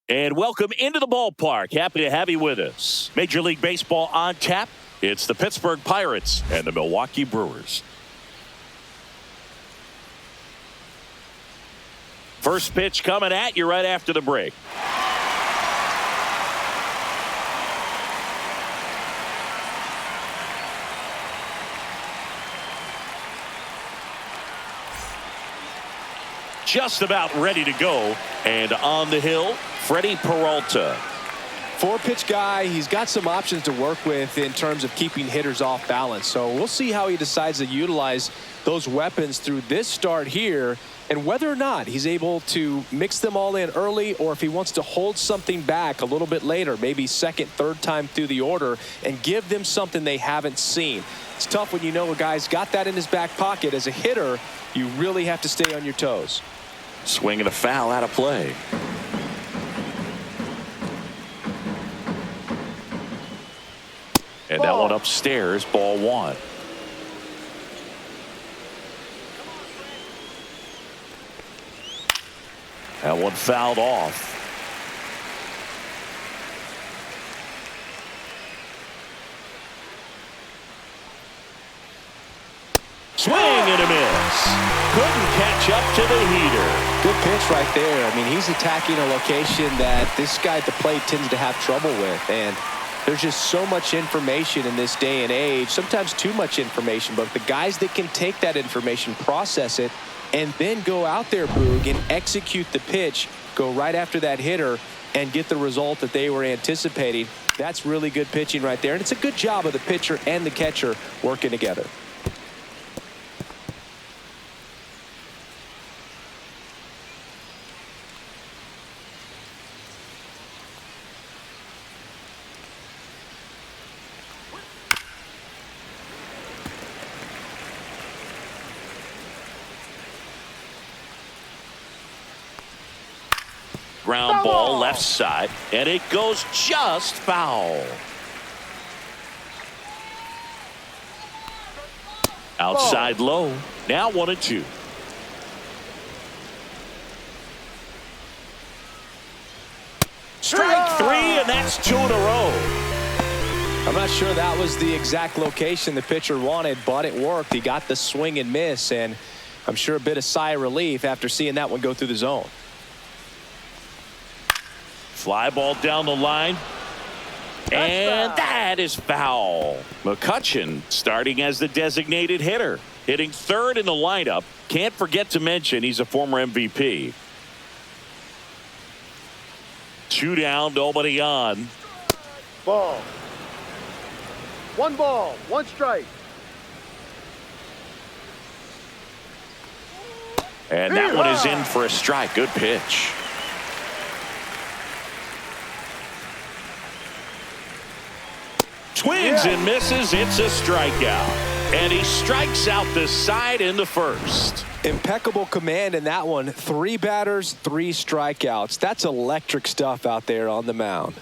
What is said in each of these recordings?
And welcome into the ballpark. Happy to have you with us. Major League Baseball on tap. It's the Pittsburgh Pirates and the Milwaukee Brewers. First pitch coming at you right after the break. Just about ready to go. And on the hill, Freddie Peralta. Four-pitch guy. He's got some options to work with in terms of keeping hitters off balance. So we'll see how he decides to utilize those weapons through this start here, and whether or not he's able to mix them all in early, or if he wants to hold something back a little bit later, maybe second, third time through the order, and give them something they haven't seen. It's tough when you know a guy's got that in his back pocket. As a hitter, you really have to stay on your toes. Swing and a foul out of play. And that one upstairs, ball one. That one fouled off. Swing and a miss. Couldn't catch up to the heater. Good pitch right there. I mean, he's attacking a location that this guy at the plate tends to have trouble with. And there's just so much information in this day and age, sometimes too much information. But the guys that can take that information, process it, and then go out there, Boog, and execute the pitch, go right after that hitter, and get the result that they were anticipating, that's really good pitching right there. And it's a good job of the pitcher and the catcher working together. Ground ball left side, and it goes just foul. Outside low. Now 1-2. Strike three, and that's two in a row. I'm not sure that was the exact location the pitcher wanted, but it worked. He got the swing and miss, and I'm sure a bit of sigh of relief after seeing that one go through the zone. Fly ball down the line. And that is foul. McCutchen starting as the designated hitter. Hitting third in the lineup. Can't forget to mention he's a former MVP. Two down, nobody on. Ball, one strike. And that one is in for a strike. Good pitch. Swings and misses. It's a strikeout. And he strikes out the side in the first. Impeccable command in that one. 3 batters, 3 strikeouts. That's electric stuff out there on the mound.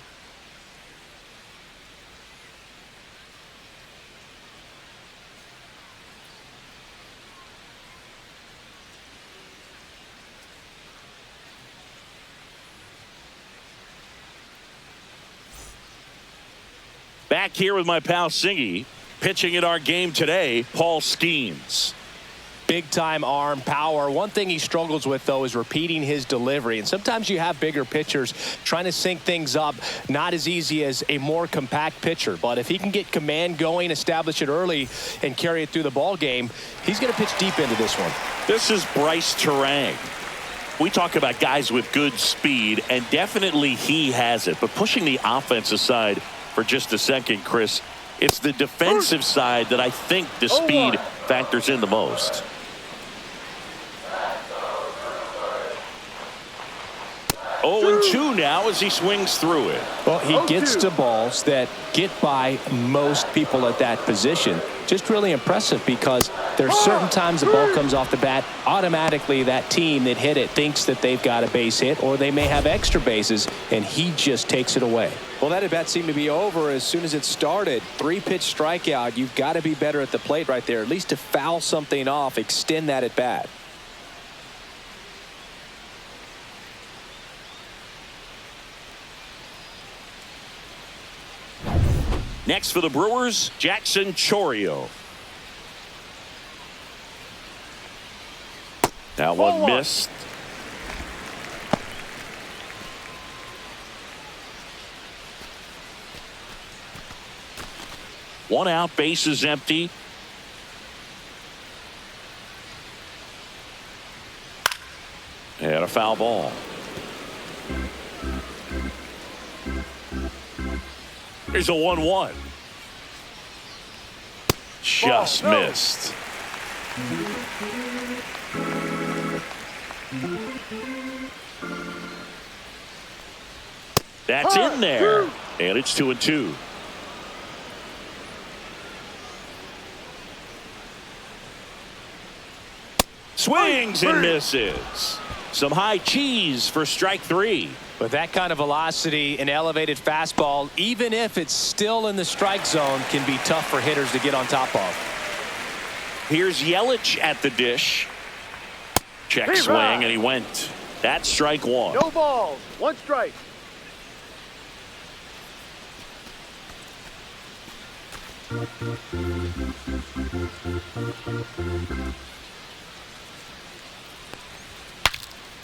Back here with my pal Singy. Pitching in our game today, Paul Skeens. Big time arm power. One thing he struggles with, though, is repeating his delivery. And sometimes you have bigger pitchers trying to sync things up. Not as easy as a more compact pitcher. But if he can get command going, establish it early, and carry it through the ball game, he's going to pitch deep into this one. This is Bryce Terang. We talk about guys with good speed, and definitely he has it. But pushing the offense aside for just a second, Chris, it's the defensive side that I think the speed factors in the most. 0-2 now as he swings through it. Well, he gets to balls that get by most people at that position. Just really impressive, because there's certain times the ball comes off the bat, automatically that team that hit it thinks that they've got a base hit, or they may have extra bases, and he just takes it away. Well, that at bat seemed to be over as soon as it started. 3-pitch strikeout. You've got to be better at the plate right there, at least to foul something off, extend that at bat. Next for the Brewers, Jackson Chourio. That one missed. One out, bases empty. And a foul ball. Here's a 1-1. Just missed. That's in there. And it's 2-2. Swings and misses. Some high cheese for strike 3. With that kind of velocity, an elevated fastball, even if it's still in the strike zone, can be tough for hitters to get on top of. Here's Yelich at the dish. Check swing, and he went. That's strike 1. No balls. 1 strike.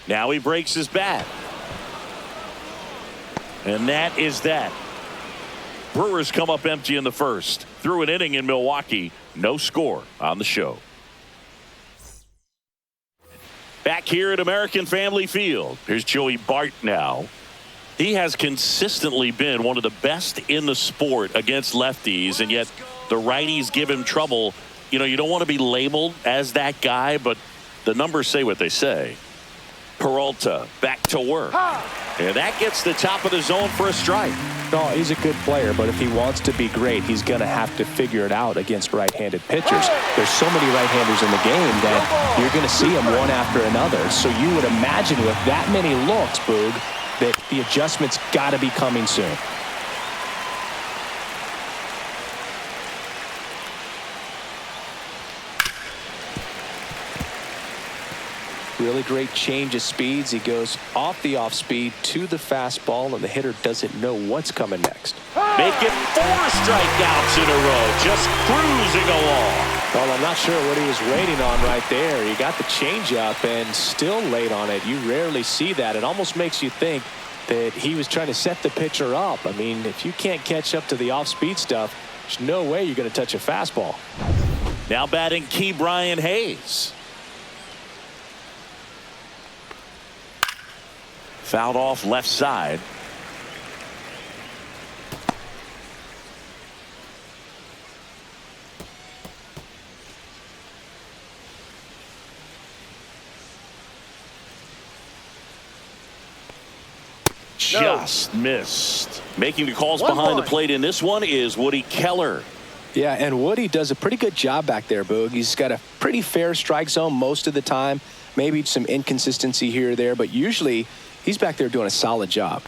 Now he breaks his bat. And that is that. Brewers come up empty in the first. Through an inning in Milwaukee. No score on the show. Back here at American Family Field. Here's Joey Bart now. He has consistently been one of the best in the sport against lefties, and yet the righties give him trouble. You know, you don't want to be labeled as that guy, but the numbers say what they say. Peralta back to work. And that gets the top of the zone for a strike. No, he's a good player, but if he wants to be great, he's going to have to figure it out against right-handed pitchers. There's so many right-handers in the game that you're going to see them one after another. So you would imagine with that many looks, Boog, that the adjustment's got to be coming soon. Really great change of speeds. He goes off the off speed to the fastball, and the hitter doesn't know what's coming next. Make it 4 strikeouts in a row, just cruising along. Well, I'm not sure what he was waiting on right there. He got the changeup and still late on it. You rarely see that. It almost makes you think that he was trying to set the pitcher up. I mean, if you can't catch up to the off-speed stuff, there's no way you're going to touch a fastball. Now batting Key Brian Hayes. Fouled off left side. Just missed. Making the calls behind the plate in this one is Woody Keller. Yeah, and Woody does a pretty good job back there, Boog. He's got a pretty fair strike zone most of the time. Maybe some inconsistency here or there, but usually he's back there doing a solid job.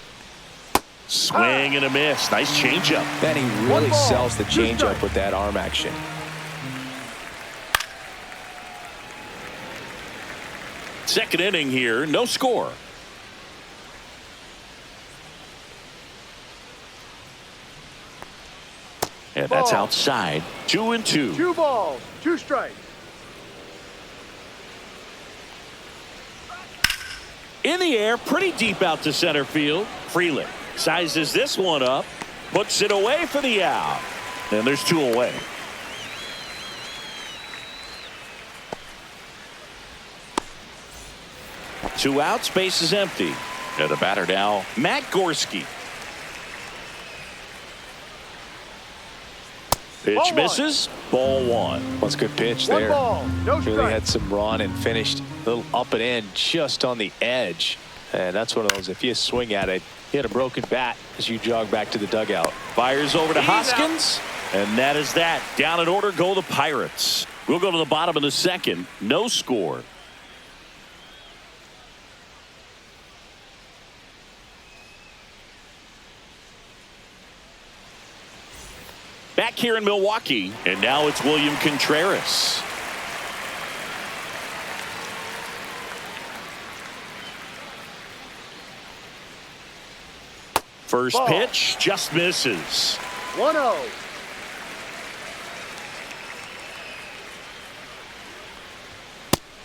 Swing and a miss. Nice changeup. Then he really sells the changeup with that arm action. Second inning here, no score. And that's outside. 2-2. 2 balls, 2 strikes. In the air, pretty deep out to center field. Freeland sizes this one up, puts it away for the out. And there's 2 away. Two outs, base is empty. And the batter now, Matt Gorski. Pitch misses. Ball 1. That's a good pitch there. 1 ball, no strike. Really had some run and finished a little up and in just on the edge. And that's one of those, if you swing at it, you had a broken bat as you jog back to the dugout. Fires over to Hoskins. And that is that. Down in order go the Pirates. We'll go to the bottom of the second. No score. Back here in Milwaukee, and now it's William Contreras. First pitch just misses. 1-0.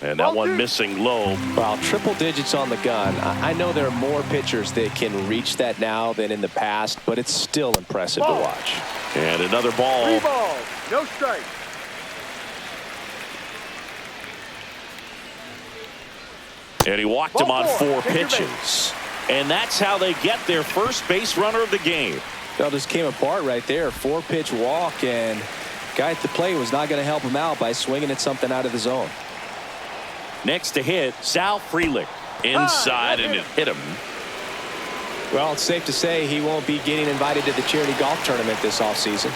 And that one missing low. Well, triple digits on the gun. I know there are more pitchers that can reach that now than in the past, but it's still impressive to watch. And another ball. 3 balls, no strikes. And he walked him on 4 pitches. And that's how they get their first base runner of the game. Well, just came apart right there. 4-pitch walk, and guy at the plate was not going to help him out by swinging at something out of the zone. Next to hit, Sal Frelick. Inside, and it hit him. Well, it's safe to say he won't be getting invited to the charity golf tournament this offseason.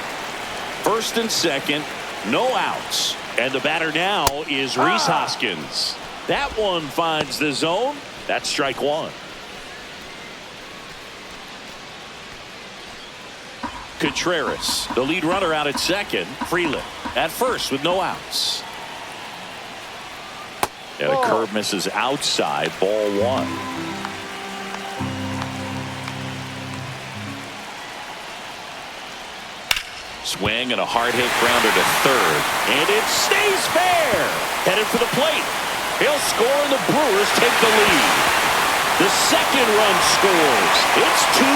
First and second, no outs. And the batter now is Rhys Hoskins. That one finds the zone. That's strike 1. Contreras, the lead runner out at second. Frelick at first with no outs. And a curve misses outside, ball 1. Swing and a hard hit grounder to third. And it stays fair. Headed for the plate. He'll score and the Brewers take the lead. The second run scores. It's 2-0.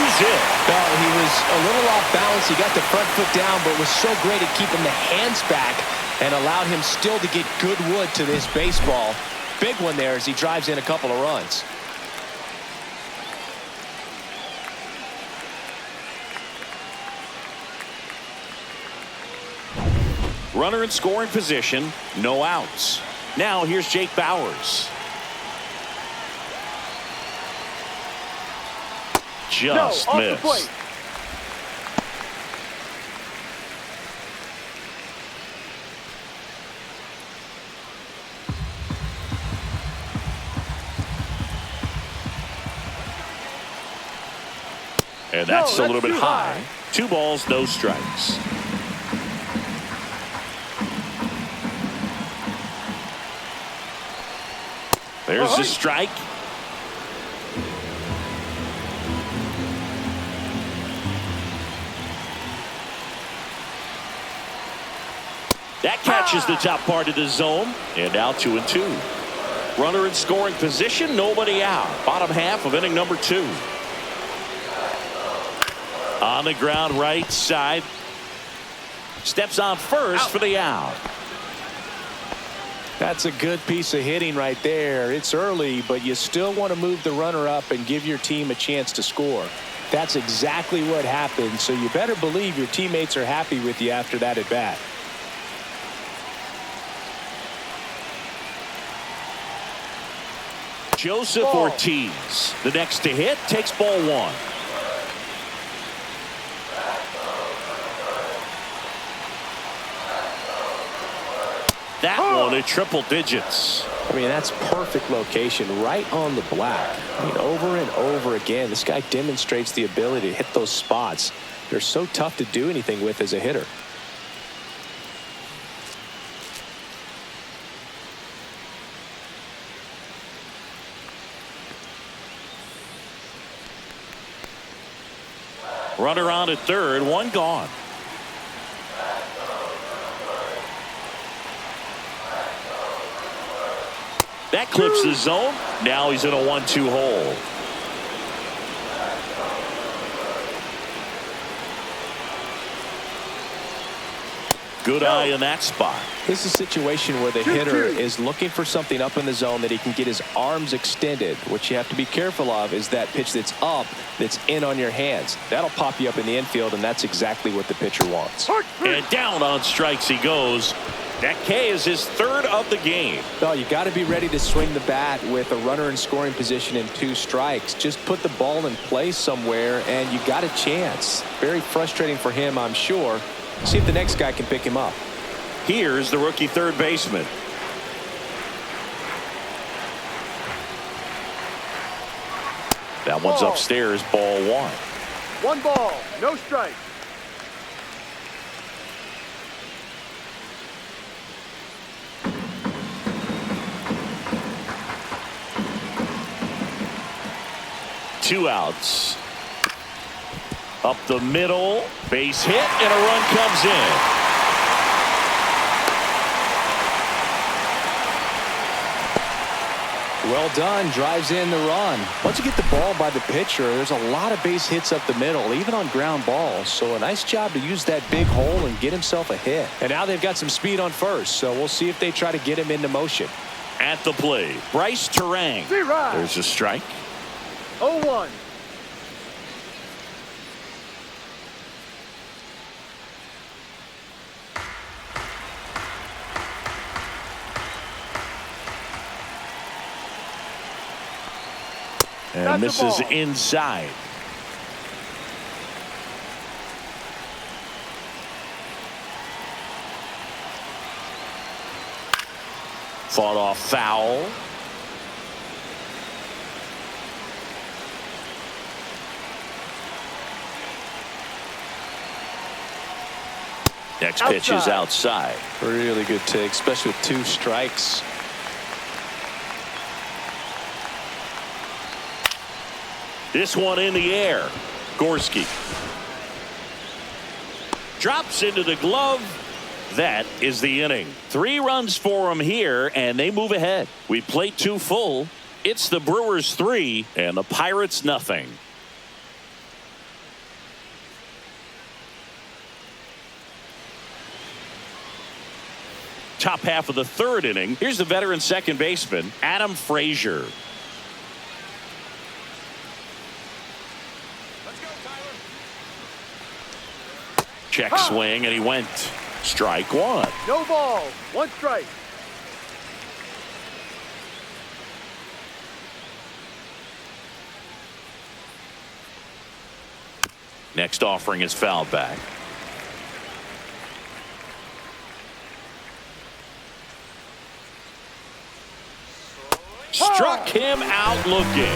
Well, he was a little off balance. He got the front foot down, but was so great at keeping the hands back and allowed him still to get good wood to this baseball. Big one there as he drives in a couple of runs. Runner in scoring position, no outs. Now here's Jake Bauers. Just missed. And that's a little bit high. 2 balls, no strikes. There's a strike. That catches the top part of the zone. And now 2-2. Runner in scoring position, nobody out. Bottom half of inning number 2. On the ground right side. Steps on first for the out. That's a good piece of hitting right there. It's early, but you still want to move the runner up and give your team a chance to score. That's exactly what happened, so you better believe your teammates are happy with you after that at bat. Joseph Ortiz, the next to hit, takes ball 1. That one at triple digits. I mean, that's perfect location, right on the black. I mean, over and over again, this guy demonstrates the ability to hit those spots. They're so tough to do anything with as a hitter. Runner on at third, 1 gone. That clips the zone. Now he's in a 1-2 hole. Good eye in that spot. This is a situation where the hitter is looking for something up in the zone that he can get his arms extended. What you have to be careful of is that pitch that's up, that's in on your hands. That'll pop you up in the infield, and that's exactly what the pitcher wants. And down on strikes he goes. That K is his 3rd of the game. Well, you got to be ready to swing the bat with a runner in scoring position and 2 strikes. Just put the ball in play somewhere, and you got a chance. Very frustrating for him, I'm sure. See if the next guy can pick him up. Here's the rookie third baseman. That one's upstairs, ball 1. 1 ball, no strike. Two outs. Up the middle, base hit, and a run comes in. 2 Well done. Drives in the run. Once you get the ball by the pitcher, there's a lot of base hits up the middle, even on ground balls. So a nice job to use that big hole and get himself a hit. And now they've got some speed on first, so we'll see if they try to get him into motion. At the plate, Bryce Terang. There's a strike. 0-1. And misses inside. Fought off foul. Next pitch is outside. Really good take, especially with 2 strikes. This one in the air. Gorski drops into the glove. That is the inning. 3 runs for them here, and they move ahead. We played 2 full. It's the Brewers 3 and the Pirates nothing. Top half of the 3rd inning. Here's the veteran second baseman, Adam Frazier. Check swing, and he went. Strike 1. No ball. 1 strike. Next offering is fouled back. Struck him out looking.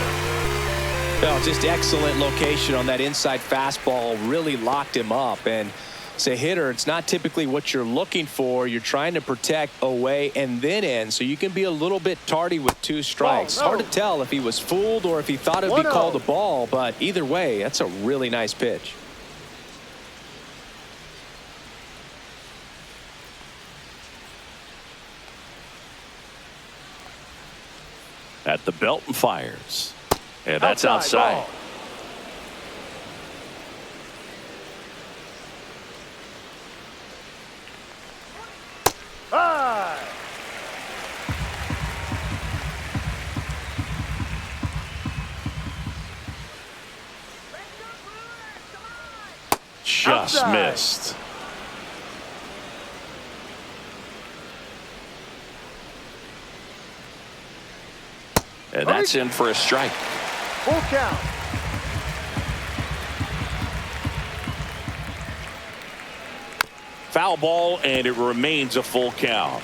Oh, just excellent location on that inside fastball. Really locked him up. And as a hitter, it's not typically what you're looking for. You're trying to protect away and then in, so you can be a little bit tardy with 2 strikes. Hard to tell if he was fooled or if he thought it would be called a ball, but either way, that's a really nice pitch. At the belt and fires. And that's outside. Just missed. And that's in for a strike. Full count. Foul ball, and it remains a full count.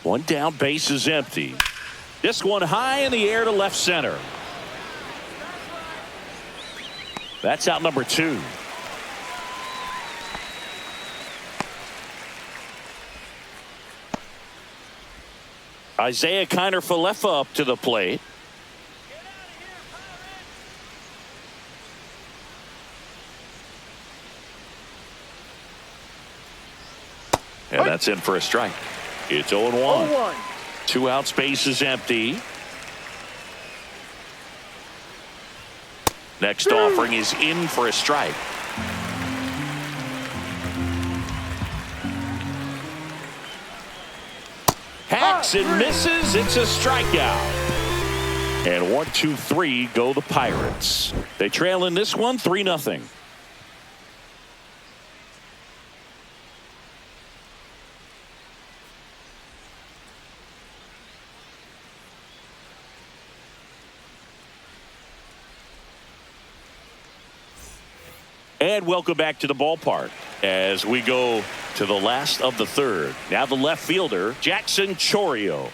One down, base is empty. This one high in the air to left center. That's out number 2. Isaiah Kiner-Falefa up to the plate. And that's in for a strike. It's 0-1. 2 outs, base is empty. Next offering is in for a strike. Hacks and misses. It's a strikeout. And 1-2-3 go the Pirates. They trail in this one 3-0. And welcome back to the ballpark as we go to the last of the 3rd. Now the left fielder, Jackson Chourio.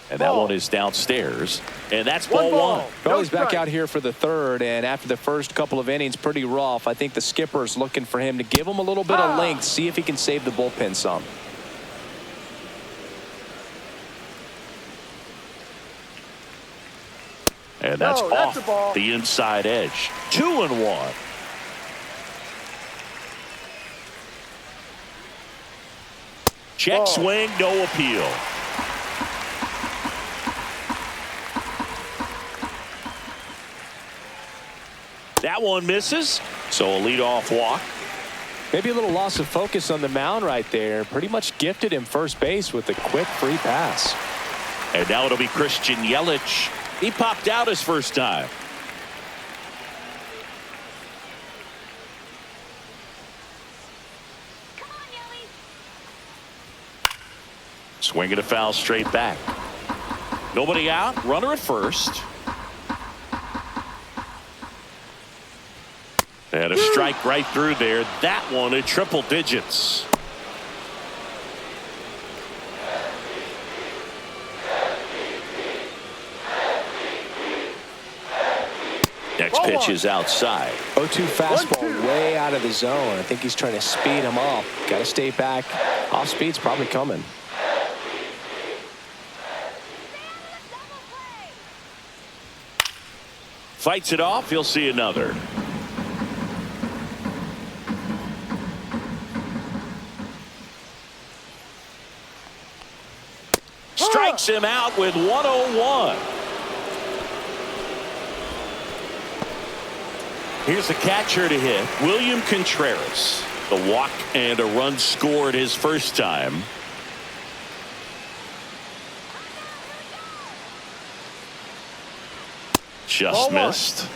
And that one is downstairs. And that's ball 1. Well, he's back out here for the 3rd, and after the first couple of innings, pretty rough. I think the skipper's looking for him to give him a little bit of length, see if he can save the bullpen some. And that's off the inside edge. 2-1. Check Ball. swing, no appeal. That one misses, so a leadoff walk. Maybe a little loss of focus on the mound right there. Pretty much gifted him first base with a quick free pass. And now it'll be Christian Yelich. He popped out his first time. Swinging a foul straight back. Nobody out. Runner at first. And a strike right through there. That one at triple digits. Next pitch is outside. 0-2 fastball way out of the zone. I think he's trying to speed him up. Got to stay back. Off speed's probably coming. Fights it off. He'll see another. Strikes him out with 101. Here's the catcher to hit, William Contreras. The walk and a run scored his first time. Just missed.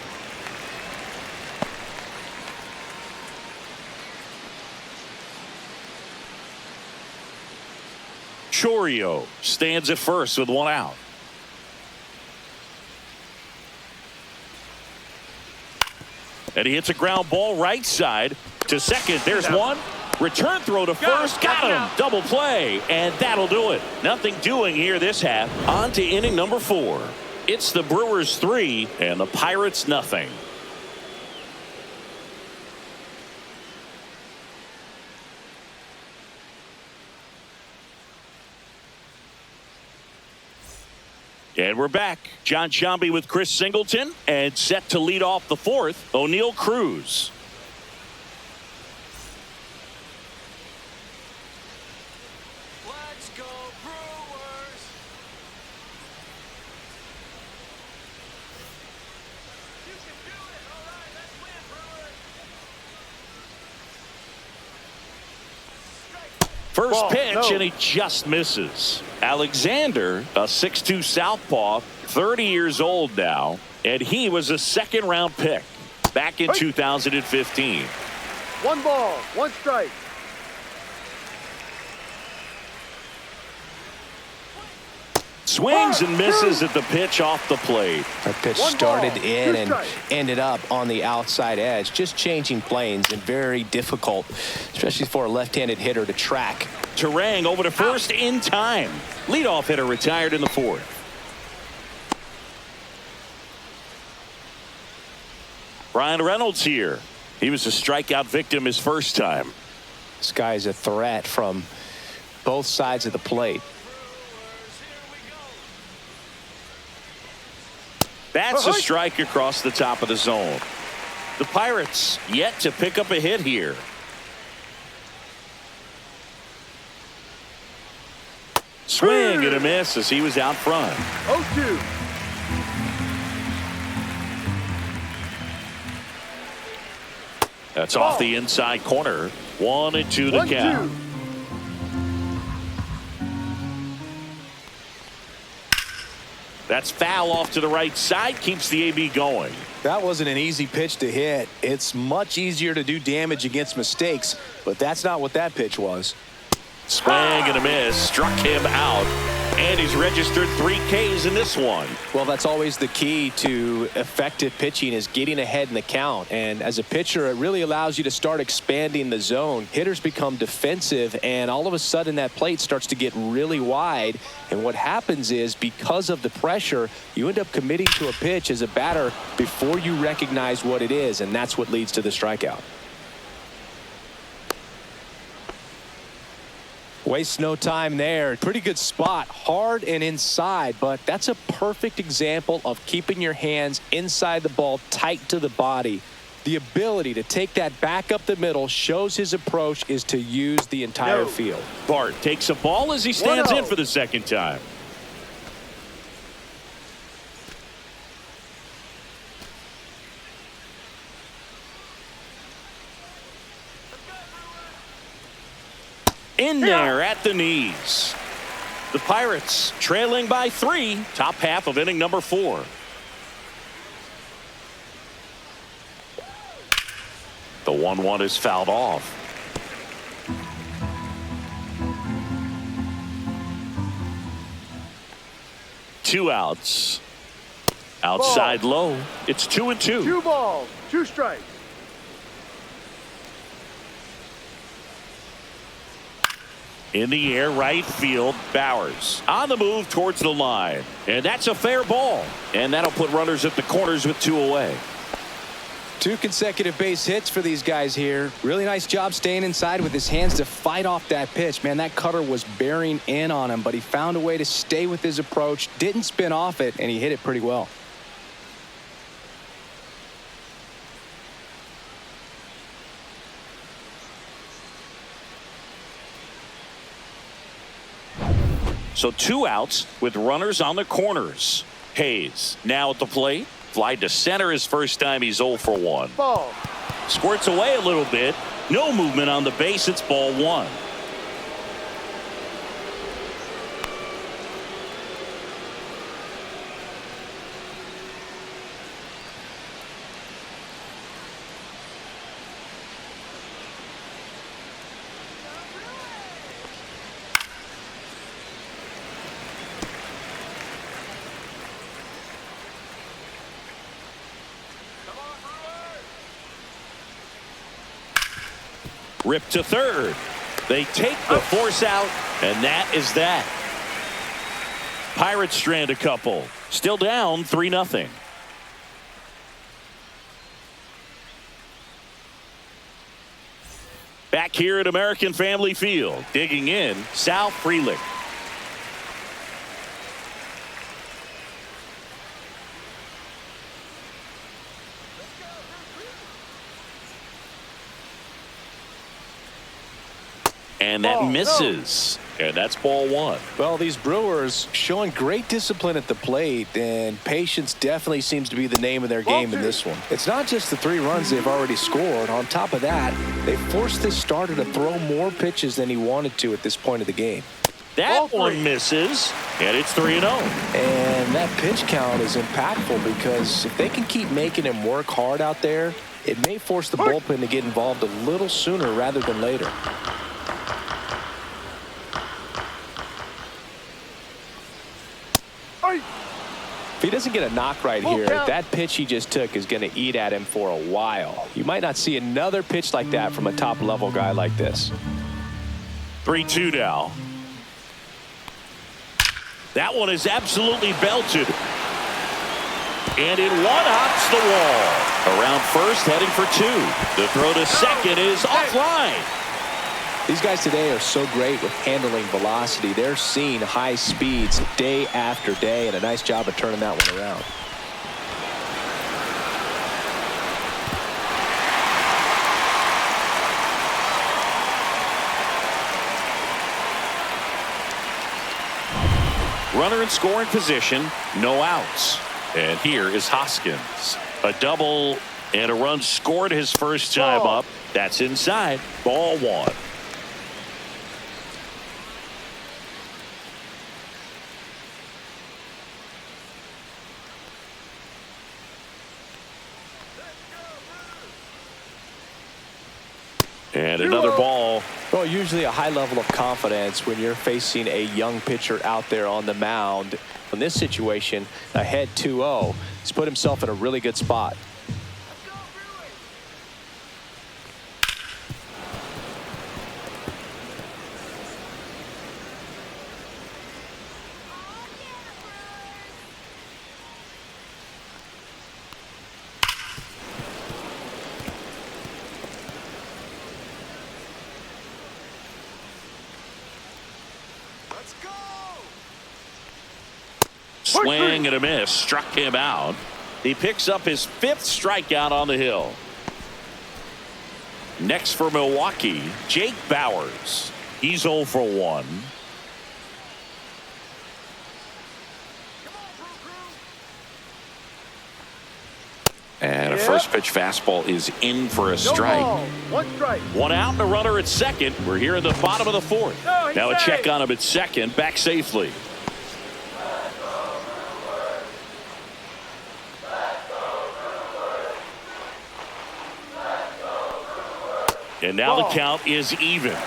Chorio stands at first with one out. And he hits a ground ball right side to second. There's one. Return throw to first. Got him. Double play. And that'll do it. Nothing doing here this half. On to inning number 4. It's the Brewers 3 and the Pirates nothing. And we're back. John Sciambi with Chris Singleton, and set to lead off the 4th, O'Neal Cruz. Let's go Brewers! You can do it! All right, let's win, Brewers! First Ball, pitch, no. and he just misses. Alexander, a 6'2 southpaw, 30 years old now, and he was a second-round pick back in 2015. 1 ball, 1 strike. Swings and misses at the pitch off the plate. That pitch One started ball, in 2 and strikes. ended up on the outside edge. Just changing planes and very difficult, especially for a left-handed hitter to track. Terang over to first in time. Leadoff hitter retired in the 4th. Brian Reynolds here. He was a strikeout victim his first time. This guy's a threat from both sides of the plate. That's a strike across the top of the zone. The Pirates yet to pick up a hit here. Swing and a miss as he was out front. 0-2. That's off the inside corner. 1-2 the count. 1-2. That's foul off to the right side. Keeps the AB going. That wasn't an easy pitch to hit. It's much easier to do damage against mistakes, but that's not what that pitch was. Swing and a miss. Struck him out. And he's registered 3 Ks in this one. Well, that's always the key to effective pitching, is getting ahead in the count. And as a pitcher, it really allows you to start expanding the zone. Hitters become defensive, and all of a sudden that plate starts to get really wide. And what happens is, because of the pressure, you end up committing to a pitch as a batter before you recognize what it is, and that's what leads to the strikeout. Wastes no time there. Pretty good spot, hard and inside, but that's a perfect example of keeping your hands inside the ball, tight to the body. The ability to take that back up the middle shows his approach is to use the entire field. Bart takes a ball as he stands in 1-0. for the second time. In there at the knees. The Pirates trailing by 3, top half of inning number 4. The 1-1 is fouled off. Two outs. Outside low. It's 2-2. 2 balls, 2 strikes. In the air, right field, Bowers on the move towards the line. And that's a fair ball. And that'll put runners at the corners with 2 away. 2 consecutive base hits for these guys here. Really nice job staying inside with his hands to fight off that pitch. Man, that cutter was bearing in on him, but he found a way to stay with his approach, didn't spin off it, and he hit it pretty well. So 2 outs with runners on the corners. Hayes now at the plate. Fly to center his first time. He's 0 for 1. Ball. Squirts away a little bit. No movement on the base. It's ball 1. Ripped to third. They take the force out, and that is that. Pirates strand a couple. Still down 3-0. Back here at American Family Field, digging in, Sal Frelick. And that misses. And that's ball 1. Well, these Brewers showing great discipline at the plate, and patience definitely seems to be the name of their game in this one. It's not just the 3 runs they've already scored. On top of that, they forced this starter to throw more pitches than he wanted to at this point of the game. That one misses, and it's 3-0. And that pitch count is impactful because if they can keep making him work hard out there, it may force the bullpen to get involved a little sooner rather than later. If he doesn't get a knock right here, that pitch he just took is going to eat at him for a while. You might not see another pitch like that from a top-level guy like this. 3-2 now. That one is absolutely belted. And it one-hops the wall. Around first, heading for 2. The throw to second is offline. These guys today are so great with handling velocity. They're seeing high speeds day after day, and a nice job of turning that one around. Runner in scoring position, no outs. And here is Hoskins. A double and a run scored his first time up. That's inside. Ball 1. And another ball. Well, usually a high level of confidence when you're facing a young pitcher out there on the mound. In this situation, ahead 2-0, he's put himself in a really good spot. Swing and a miss. Struck him out. He picks up his 5th strikeout on the hill. Next for Milwaukee, Jake Bauers. He's 0 for 1. And a first pitch fastball is in for a strike. No ball. 1 strike. 1 out and a runner at second. We're here in the bottom of the 4th. No, Now a safe. check on him at second, back safely. And now the count is even.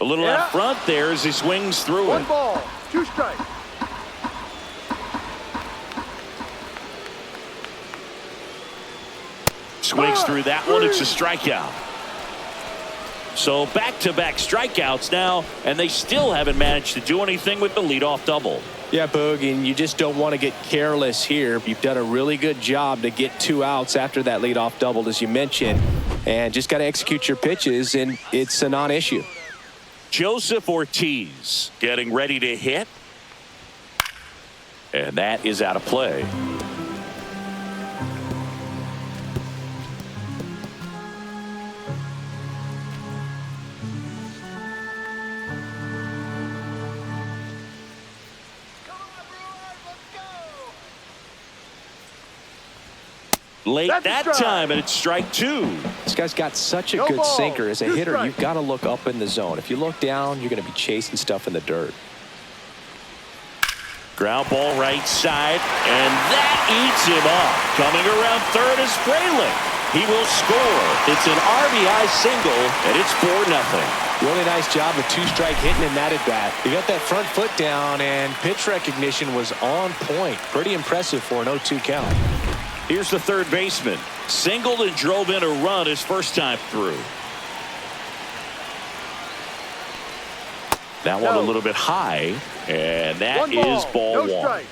A little out front there as he swings through 1 it. ball. 2 strikes. Swings through that one. It's a strikeout. So back-to-back strikeouts now, and they still haven't managed to do anything with the leadoff double. Yeah, Boog, and you just don't want to get careless here. You've done a really good job to get 2 outs after that leadoff double, as you mentioned, and just got to execute your pitches, and it's a non-issue. Joseph Ortiz getting ready to hit. And that is out of play. Late That's a that strike. time, and it's strike 2. This guy's got such a No good ball. sinker. As a 2 hitter, strikes. you've got to look up in the zone. If you look down, you're going to be chasing stuff in the dirt. Ground ball right side, and that eats him up. Coming around third is Fralick. He will score. It's an RBI single, and it's 4-0. Really nice job with 2-strike hitting in that at bat. He got that front foot down, and pitch recognition was on point. Pretty impressive for an 0-2 count. Here's the third baseman. Singled and drove in a run his first time through. That one a little bit high, and that 1 is ball. ball No 1. strike.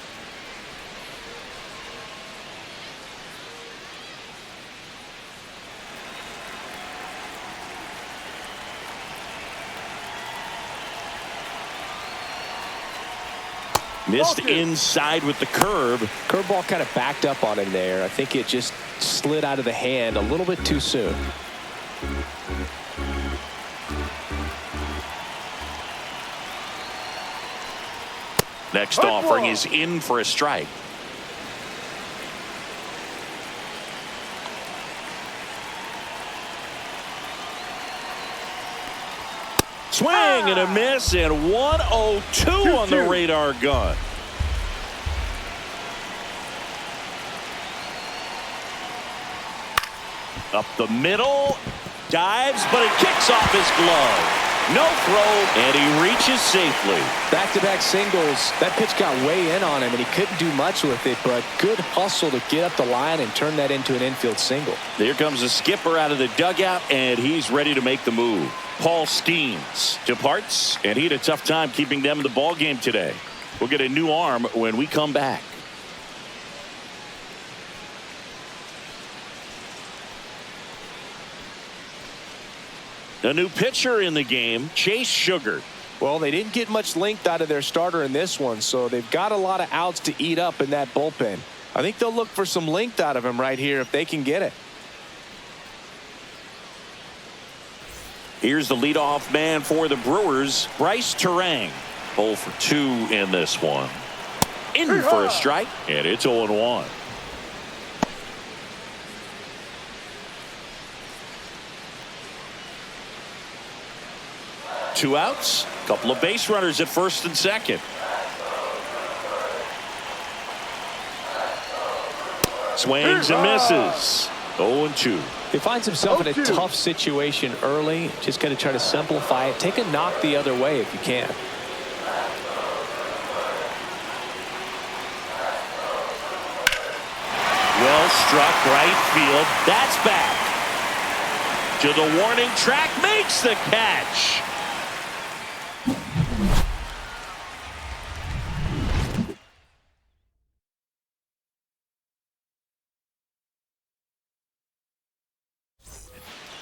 Missed Ball 2. inside with the curve. Curveball kind of backed up on him there. I think it just slid out of the hand a little bit too soon. Next Hard offering ball. is in for a strike. Swing and a miss, and 102 on the 2-2. radar gun. Up the middle, dives, but it kicks off his glove. No throw, and he reaches safely. Back-to-back singles. That pitch got way in on him, and he couldn't do much with it, but good hustle to get up the line and turn that into an infield single. There comes the skipper out of the dugout, and he's ready to make the move. Paul Skeens departs, and he had a tough time keeping them in the ball game today. We'll get a new arm when we come back. A new pitcher in the game, Chase Sugar. Well, they didn't get much length out of their starter in this one, so they've got a lot of outs to eat up in that bullpen. I think they'll look for some length out of him right here if they can get it. Here's the leadoff man for the Brewers, Bryce Terang. 0 for 2 in this one. In for a strike, and it's 0-1. Two outs, couple of base runners at first and second. Swings and misses. 0-2. He finds himself in a 0-2. tough situation early. Just got to try to simplify it. Take a knock the other way if you can. Well struck right field. That's back. To the warning track, makes the catch.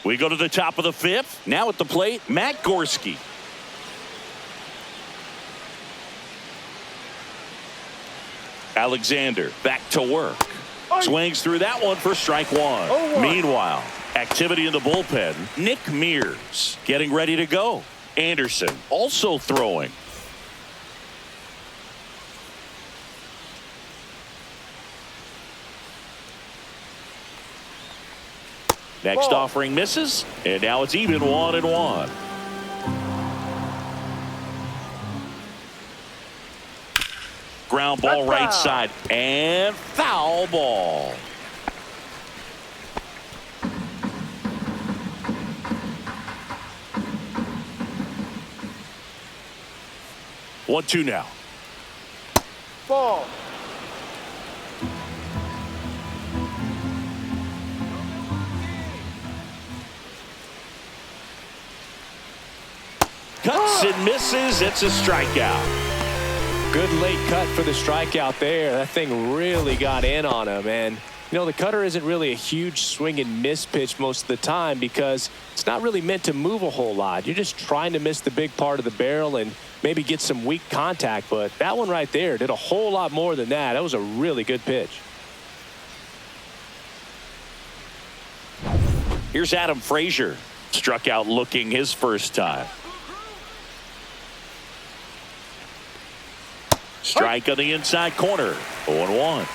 We go to the top of the 5th. Now at the plate, Matt Gorski. Alexander back to work. Swings through that one for strike one. 0-1. Meanwhile, activity in the bullpen. Nick Mears getting ready to go. Anderson also throwing. Next Ball. offering misses, and now it's even 1-1. Ground ball That's right foul. side and foul ball. One, two now. Ball. Cuts and misses. It's a strikeout. Good late cut for the strikeout there. That thing really got in on him. And, you know, the cutter isn't really a huge swing and miss pitch most of the time because it's not really meant to move a whole lot. You're just trying to miss the big part of the barrel and maybe get some weak contact. But that one right there did a whole lot more than that. That was a really good pitch. Here's Adam Frazier. Struck out looking his first time. Strike on the inside corner. 0-1.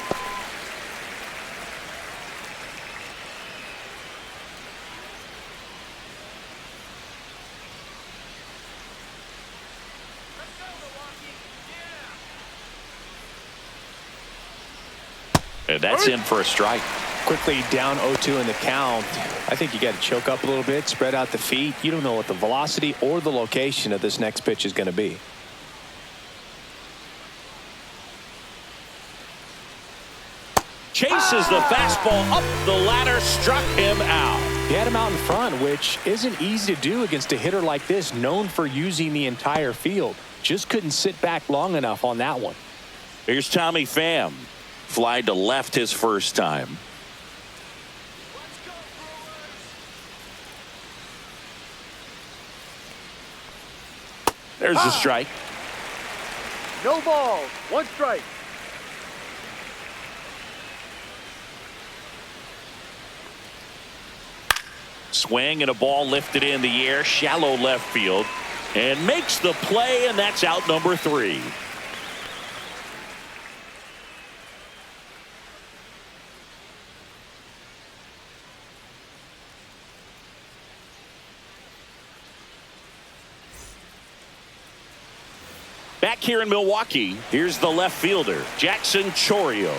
And that's in for a strike. Quickly down 0-2 in the count. I think you got to choke up a little bit, spread out the feet. You don't know what the velocity or the location of this next pitch is going to be. Chases the fastball up the ladder, struck him out. He had him out in front, which isn't easy to do against a hitter like this, known for using the entire field. Just couldn't sit back long enough on that one. Here's Tommy Pham. Fly to left his first time. There's the strike. No balls. One strike. Swing and a ball lifted in the air, shallow left field, and makes the play, and that's out number 3. Back here in Milwaukee, here's the left fielder, Jackson Chourio.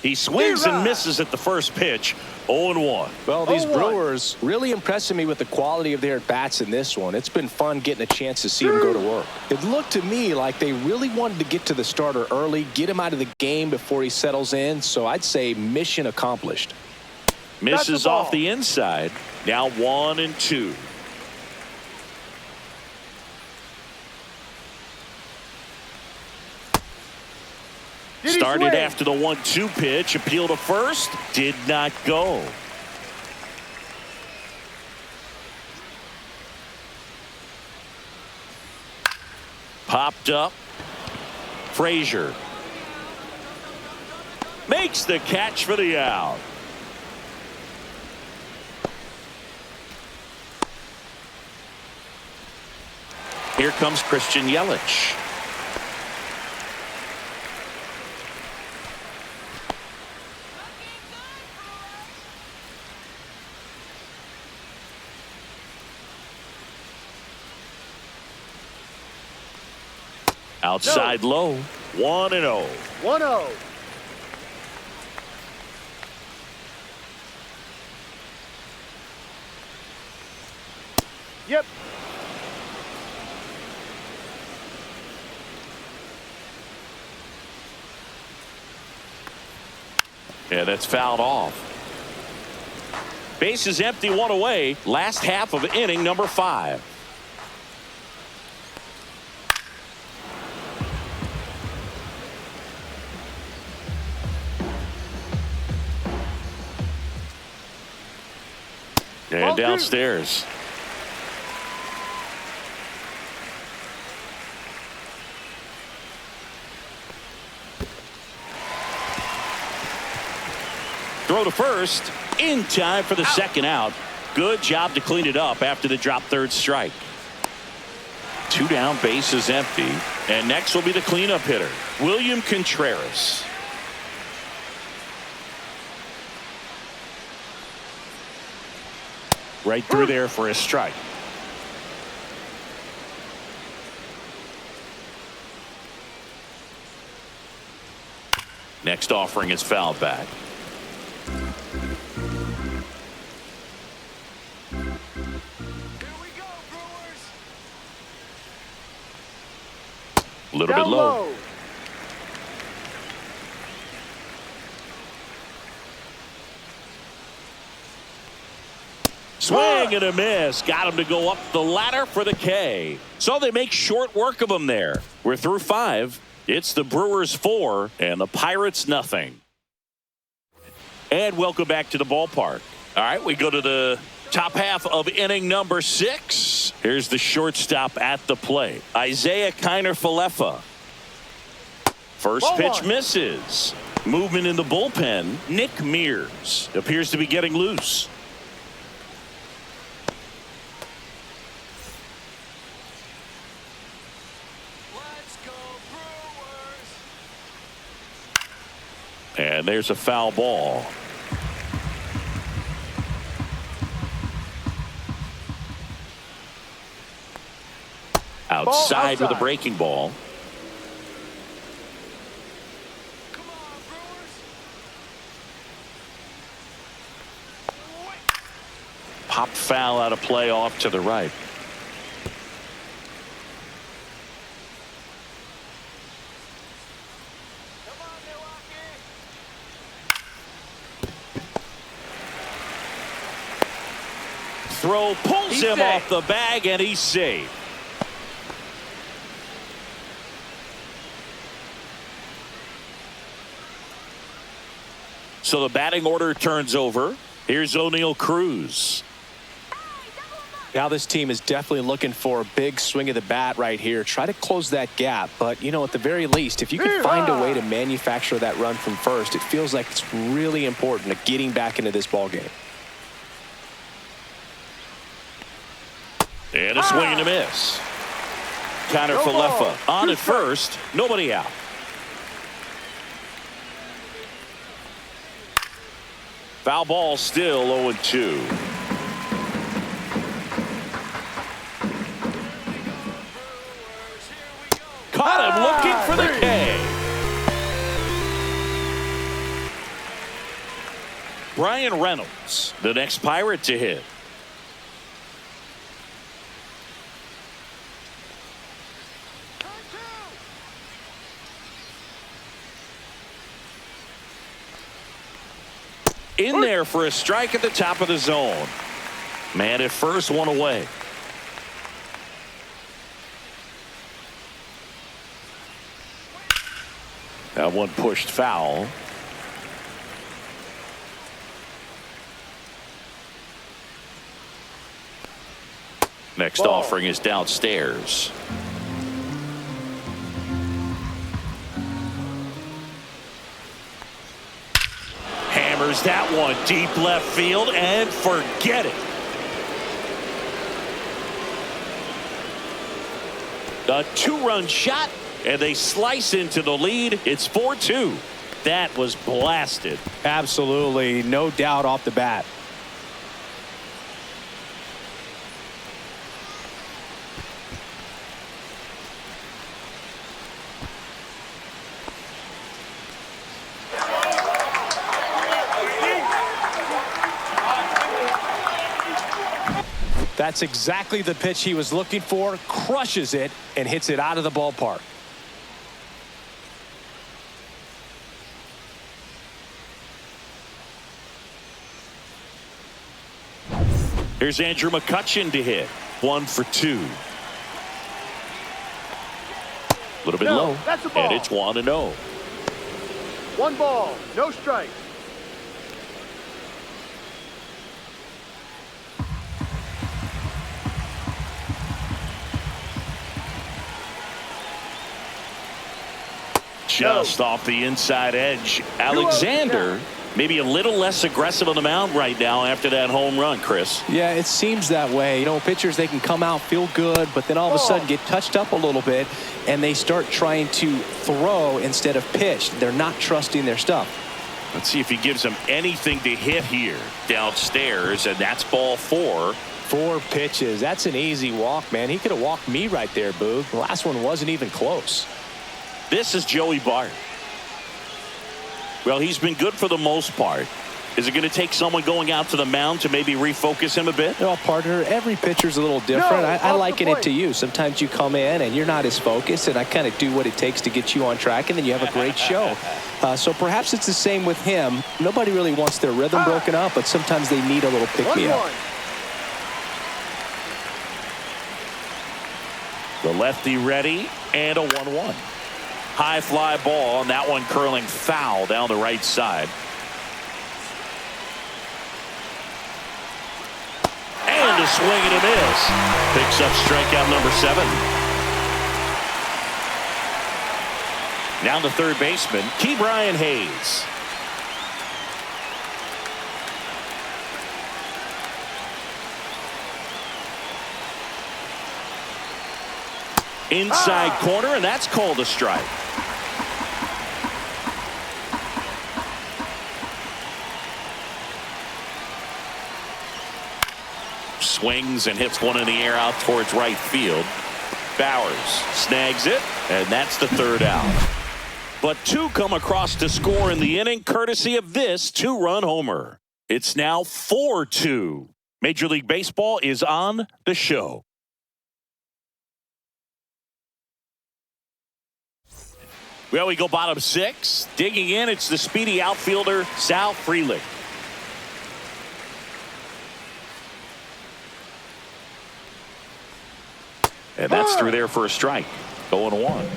He swings and misses at the first pitch. 0-1. Well, these 0-1. Brewers really impressing me with the quality of their at-bats in this one. It's been fun getting a chance to see them go to work. It looked to me like they really wanted to get to the starter early, get him out of the game before he settles in. So I'd say mission accomplished. Misses the off ball. the inside. Now 1-2. Did he Started swing? after the 1-2 pitch. Appeal to first. Did not go. Popped up. Frazier makes the catch for the out. Here comes Christian Yelich. Outside low. 1-0. 1-0. Yep. Yeah, that's fouled off. Base is empty, 1 away. Last half of inning number 5. And downstairs. throw to first in time for the second out. Good job to clean it up after the drop third strike. 2 down, bases empty. And next will be the cleanup hitter, William Contreras. Right through there for a strike. Next offering is fouled back. A little bit low. Swing and a miss. Got him to go up the ladder for the K. So they make short work of him there. We're through 5. It's the Brewers 4 and the Pirates nothing. And welcome back to the ballpark. All right, we go to the top half of inning number 6. Here's the shortstop at the plate, Isaiah Kiner-Falefa. First pitch misses. Movement in the bullpen. Nick Mears appears to be getting loose. Let's go, Brewers. And there's a foul ball. Outside with a breaking ball. Come on, Brewers. Pop foul out of play off to the right. Come on, Milwaukee. Throw pulls him off the bag and he's safe. So the batting order turns over. Here's O'Neal Cruz. Now this team is definitely looking for a big swing of the bat right here. Try to close that gap. But, you know, at the very least, if you can find a way to manufacture that run from first, it feels like it's really important to getting back into this ball game. And a swing and a miss. Kiner-Falefa on at first. Nobody out. Foul ball still 0-2. Caught him looking for the K. Brian Reynolds, the next Pirate to hit. In there for a strike at the top of the zone. Man at first, one away. That one pushed foul. Next offering is downstairs. Hammers that one deep left field and forget it. A 2-run shot and they slice into the lead. It's 4-2. That was blasted. Absolutely, no doubt off the bat. That's exactly the pitch he was looking for. Crushes it and hits it out of the ballpark. Here's Andrew McCutchen to hit. 1 for 2. A little bit low. That's a ball. And it's 1-0. 1 ball, no strike. Just off the inside edge. Alexander Maybe a little less aggressive on the mound right now after that home run, Chris. Yeah, it seems that way. You know, pitchers, they can come out, feel good, but then all of a sudden get touched up a little bit, and they start trying to throw instead of pitch. They're not trusting their stuff. Let's see if he gives them anything to hit here downstairs, and that's ball 4. 4 pitches. That's an easy walk, man. He could have walked me right there, Boog. The last one wasn't even close. This is Joey Bart. Well, he's been good for the most part. Is it going to take someone going out to the mound to maybe refocus him a bit? Well, partner, every pitcher's a little different. I liken it to you. Sometimes you come in and you're not as focused, and I kind of do what it takes to get you on track, and then you have a great show. So perhaps it's the same with him. Nobody really wants their rhythm broken up, but sometimes they need a little pick-me-up. The lefty ready, and a 1-1. High fly ball, and that one curling foul down the right side. And a swing and a miss. Picks up strikeout number 7. Down to third baseman, Ke'Bryan Hayes. Inside corner, and that's called a strike. Swings and hits one in the air out towards right field. Bowers snags it, and that's the third out. But 2 come across to score in the inning, courtesy of this 2-run homer. It's now 4-2. Major League Baseball is on the show. Well, we go bottom 6. Digging in, it's the speedy outfielder, Sal Frelick. And that's through there for a strike. 0-1.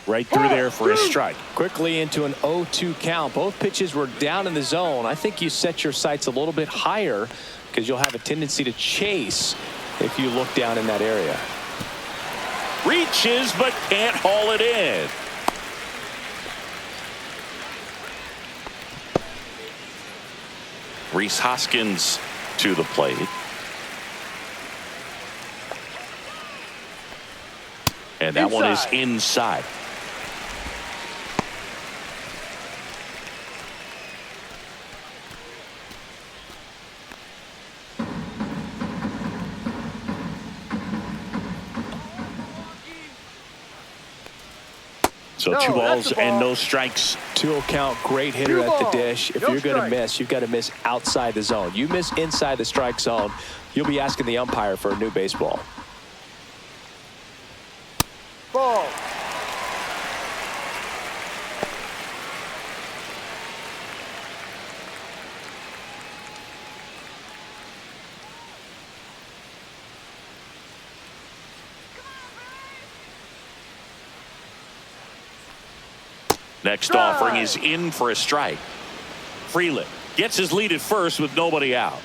Right through there for a strike. Quickly into an 0-2 count. Both pitches were down in the zone. I think you set your sights a little bit higher because you'll have a tendency to chase if you look down in that area. Reaches but can't haul it in. Rhys Hoskins to the plate. And that one is inside. So 2 balls and no strikes. 2-0 count, great hitter at the dish. If you're going to miss, you've got to miss outside the zone. You miss inside the strike zone, you'll be asking the umpire for a new baseball. Ball. Next offering is in for a strike. Frelick gets his lead at first with nobody out.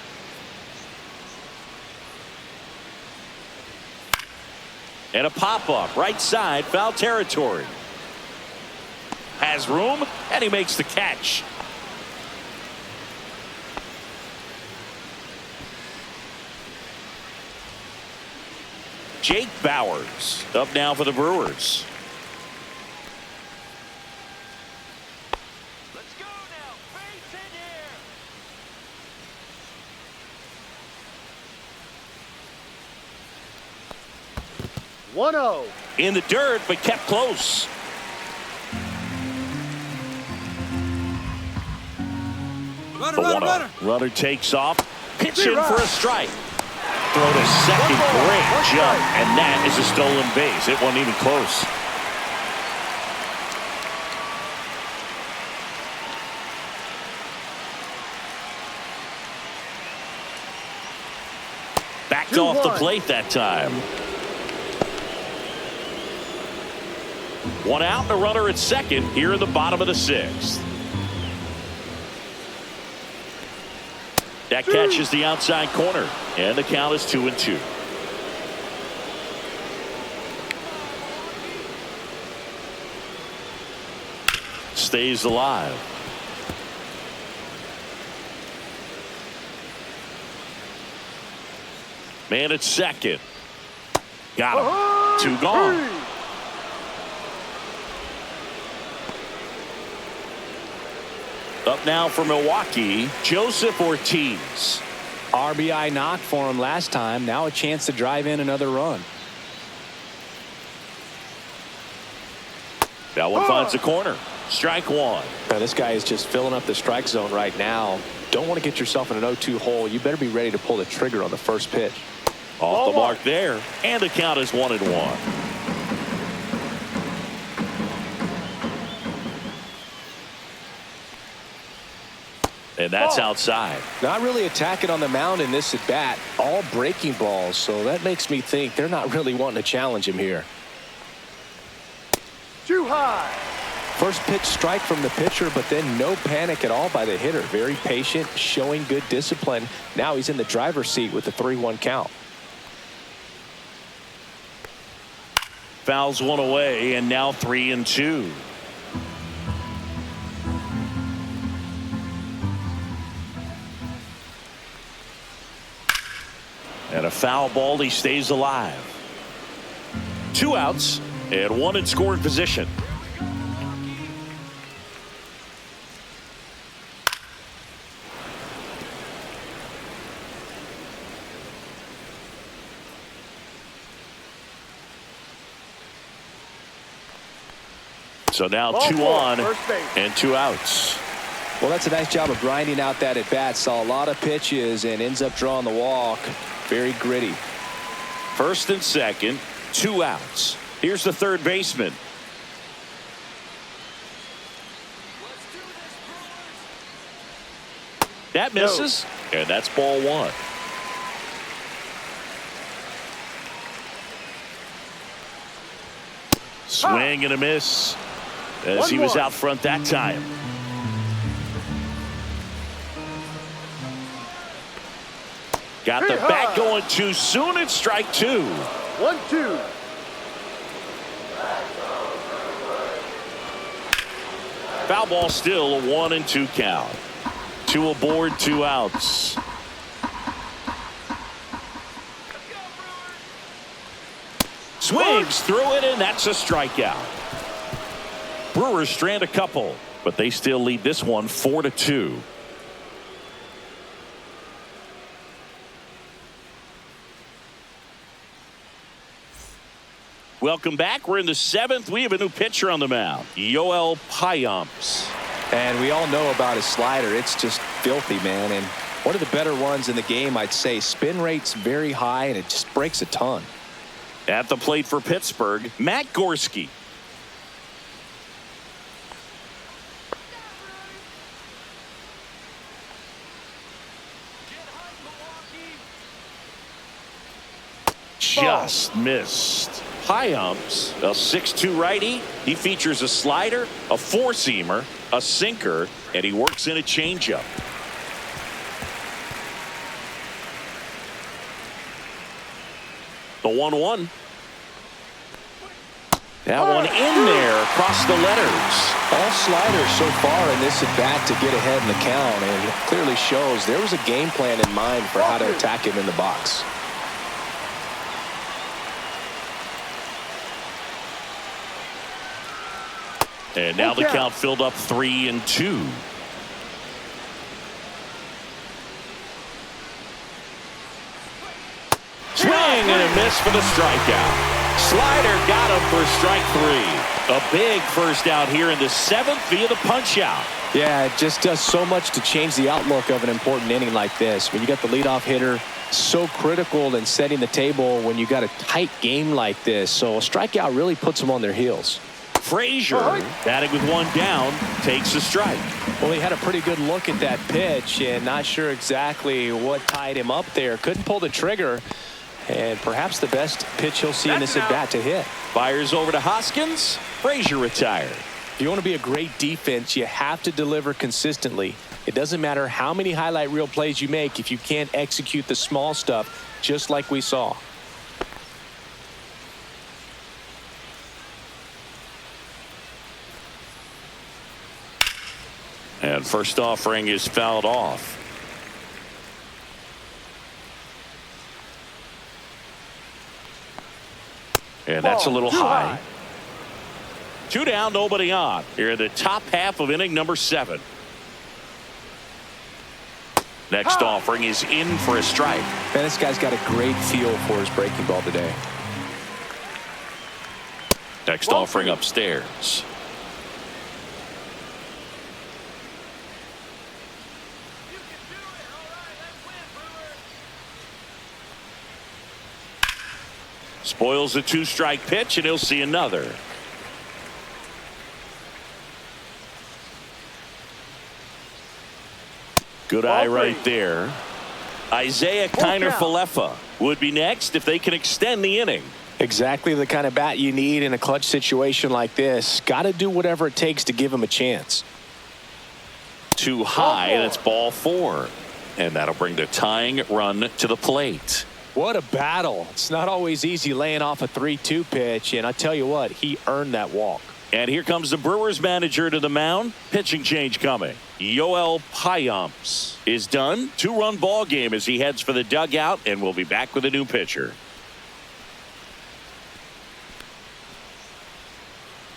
And a pop-up right side, foul territory. Has room, and he makes the catch. Jake Bowers up now for the Brewers. Let's go now. Base in here. 1-0. In the dirt, but kept close. Runner. Runner takes off. Pitch in for a strike. Throw to second. Great jump. And that is a stolen base. It wasn't even close. Backed off the plate that time. 1 out and a runner at second here in the bottom of the 6th. That catches the outside corner, and the count is 2-2. stays alive. Man at second. Got him. 2 gone. Up now for Milwaukee, Joseph Ortiz. RBI knock for him last time. Now a chance to drive in another run. That one finds the corner. Strike one. Now, this guy is just filling up the strike zone right now. Don't want to get yourself in an 0-2 hole. You better be ready to pull the trigger on the first pitch. Off the mark there. And the count is 1-1. And that's outside. Not really attacking on the mound in this at bat. All breaking balls. So that makes me think they're not really wanting to challenge him here. Too high. First pitch strike from the pitcher, but then no panic at all by the hitter. Very patient, showing good discipline. Now he's in the driver's seat with the 3-1 count. Fouls one away, and now 3-2. And a foul ball, he stays alive. 2 outs and 1 in scoring position. So now 2 on and 2 outs. Well, that's a nice job of grinding out that at bat. Saw a lot of pitches and ends up drawing the walk. Very gritty. First and second, 2 outs. Here's the third baseman. That misses, and that's ball 1. Swing and a miss as he was out front that time. Got the bat going too soon. It's strike 2. 1-2. Foul ball, still a 1-2 count. 2 aboard, 2 outs. Swings through it, and that's a strikeout. Brewers strand a couple, but they still lead this one 4-2. Welcome back. We're in the 7th. We have a new pitcher on the mound, Yoel Payamps. And we all know about his slider. It's just filthy, man. And one of the better ones in the game, I'd say. Spin rate's very high, and it just breaks a ton. At the plate for Pittsburgh, Matt Gorski. Just missed. Payamps, a 6'2" righty. He features a slider, a 4-seamer, a sinker, and he works in a changeup. The 1-1. That one in there across the letters. All sliders so far in this at bat to get ahead in the count, and it clearly shows there was a game plan in mind for how to attack him in the box. And now the count filled up 3-2. Swing and a miss for the strikeout. Slider got him for strike 3. A big first out here in the 7th via the punch out. Yeah, it just does so much to change the outlook of an important inning like this. When you got the leadoff hitter, so critical in setting the table when you got a tight game like this. So a strikeout really puts them on their heels. Frazier, batting with 1 down, takes a strike. Well, he had a pretty good look at that pitch and not sure exactly what tied him up there. Couldn't pull the trigger, and perhaps the best pitch he'll see in this at bat to hit. Fires over to Hoskins. Frazier retired. If you want to be a great defense, you have to deliver consistently. It doesn't matter how many highlight reel plays you make if you can't execute the small stuff, just like we saw. And first offering is fouled off. And that's a little high. 2 down, nobody on. Here in the top half of inning number 7. Next offering is in for a strike. Man, this guy's got a great feel for his breaking ball today. Next offering upstairs. Spoils the 2-strike pitch, and he'll see another. Good eye right there. Isaiah Kiner-Falefa would be next if they can extend the inning. Exactly the kind of bat you need in a clutch situation like this. Got to do whatever it takes to give him a chance. Too high, and it's ball 4. And that'll bring the tying run to the plate. What a battle. It's not always easy laying off a 3-2 pitch, and I tell you what, he earned that walk. And here comes the Brewers manager to the mound. Pitching change coming. Yoel Payamps is done. 2-run ball game as he heads for the dugout, and we'll be back with a new pitcher.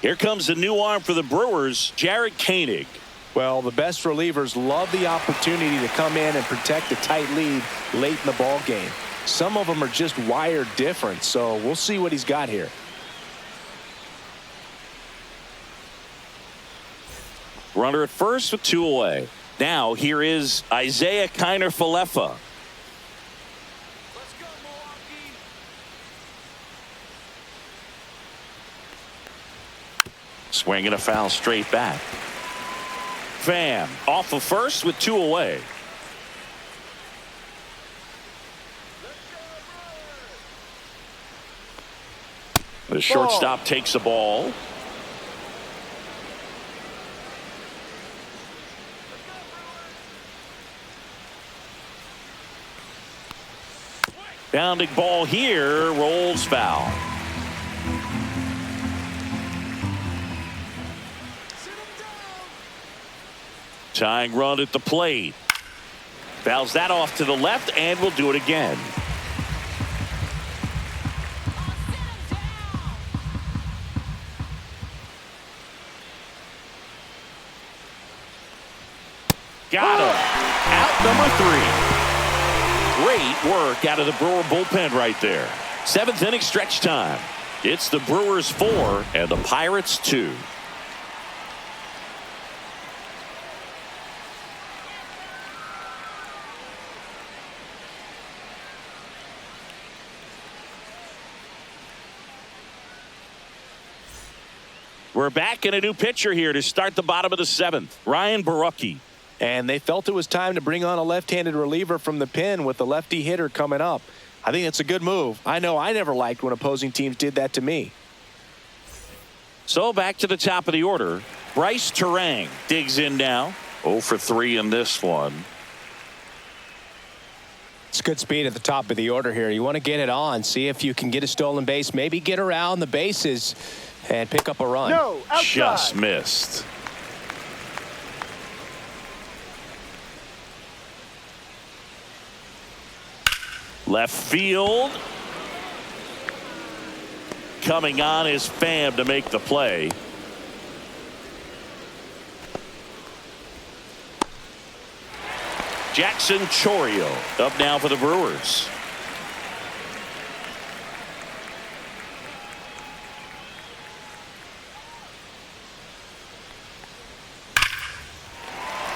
Here comes the new arm for the Brewers, Jarred Koenig. Well, the best relievers love the opportunity to come in and protect a tight lead late in the ball game. Some of them are just wired different, so we'll see what he's got here. Runner at first with 2 away. Now here is Isaiah Kiner-Falefa. Swinging a foul straight back. Pham off of first with 2 away. The shortstop takes the ball. Bounding ball here, rolls foul. Tying run at the plate. Fouls that off to the left, and will do it again. Got him. Out number 3. Great work out of the Brewer bullpen right there. 7th inning stretch time. It's the Brewers 4 and the Pirates 2. We're back in a new pitcher here to start the bottom of the 7th. Ryan Borucki. And they felt it was time to bring on a left-handed reliever from the pen with the lefty hitter coming up. I think it's a good move. I know I never liked when opposing teams did that to me. So back to the top of the order. Bryce Turang digs in now. 0 for 3 in this one. It's good speed at the top of the order here. You want to get it on, see if you can get a stolen base, maybe get around the bases and pick up a run. No, outside. Just missed. Left field. Coming on is Pham to make the play. Jackson Chourio up now for the Brewers.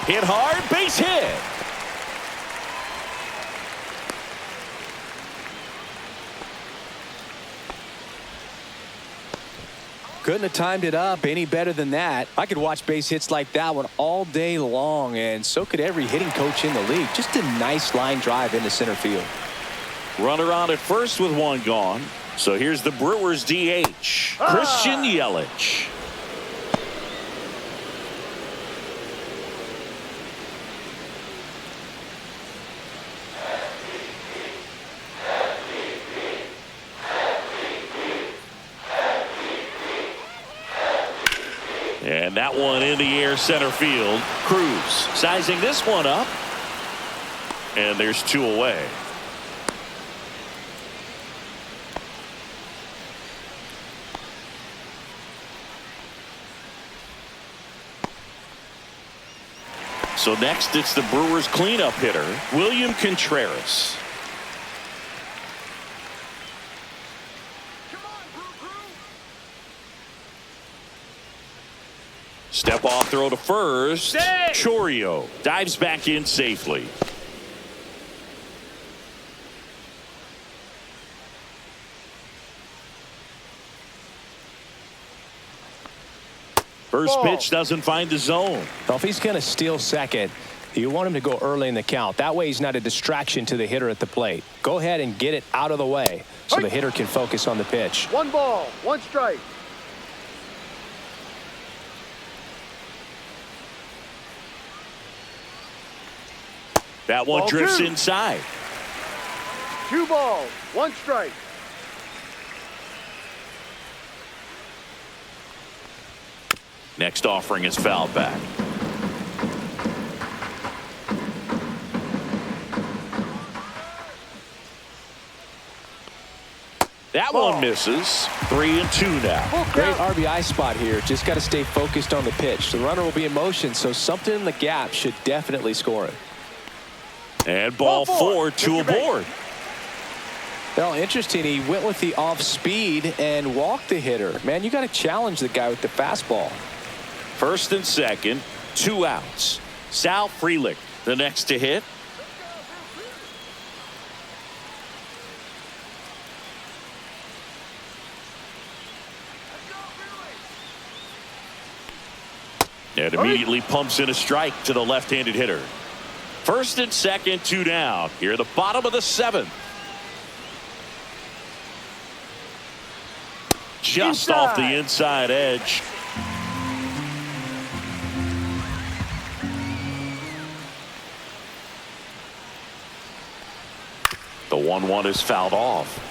Hit hard, base hit. Couldn't have timed it up any better than that. I could watch base hits like that one all day long, and so could every hitting coach in the league. Just a nice line drive into center field. Runner on at first with 1 gone. So here's the Brewers DH, Christian Yelich. And that one in the air center field. Cruz sizing this one up. And there's 2 away. So next it's the Brewers cleanup hitter, William Contreras. Step off throw to first. Chourio dives back in safely. First pitch doesn't find the zone. Well, if he's going to steal second, you want him to go early in the count. That way he's not a distraction to the hitter at the plate. Go ahead and get it out of the way so the hitter can focus on the pitch. 1 ball, 1 strike. That one Ball drifts 2. inside. 2 balls, 1 strike. Next offering is fouled back. That one misses. 3-2 now. Great RBI spot here. Just got to stay focused on the pitch. The runner will be in motion, so something in the gap should definitely score it. And ball 4, 2 aboard. Well, interesting. He went with the off speed and walked the hitter. Man, you got to challenge the guy with the fastball. First and second, 2 outs. Sal Frelick, the next to hit. And immediately pumps in a strike to the left-handed hitter. First and second, 2 down. Here at the bottom of the 7th. Just off the inside edge. The 1-1 is fouled off.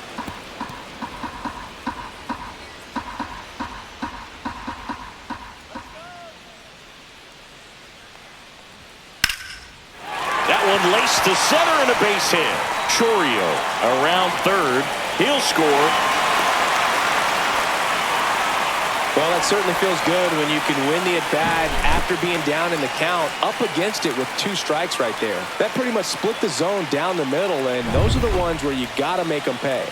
Laced to center and a base hit. Chourio around third. He'll score. Well, that certainly feels good when you can win the at-bat after being down in the count, up against it with 2 strikes right there. That pretty much split the zone down the middle, and those are the ones where you got to make them pay.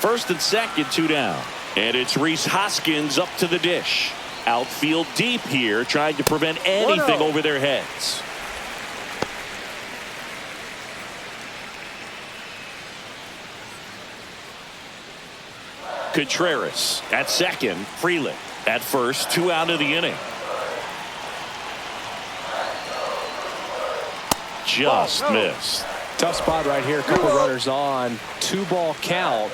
First and second, 2 down. And it's Rhys Hoskins up to the dish. Outfield deep here, trying to prevent anything over their heads. Contreras at second. Frelick at first. 2 out of the inning. Just missed. Tough spot right here. A couple runners on. 2-ball count.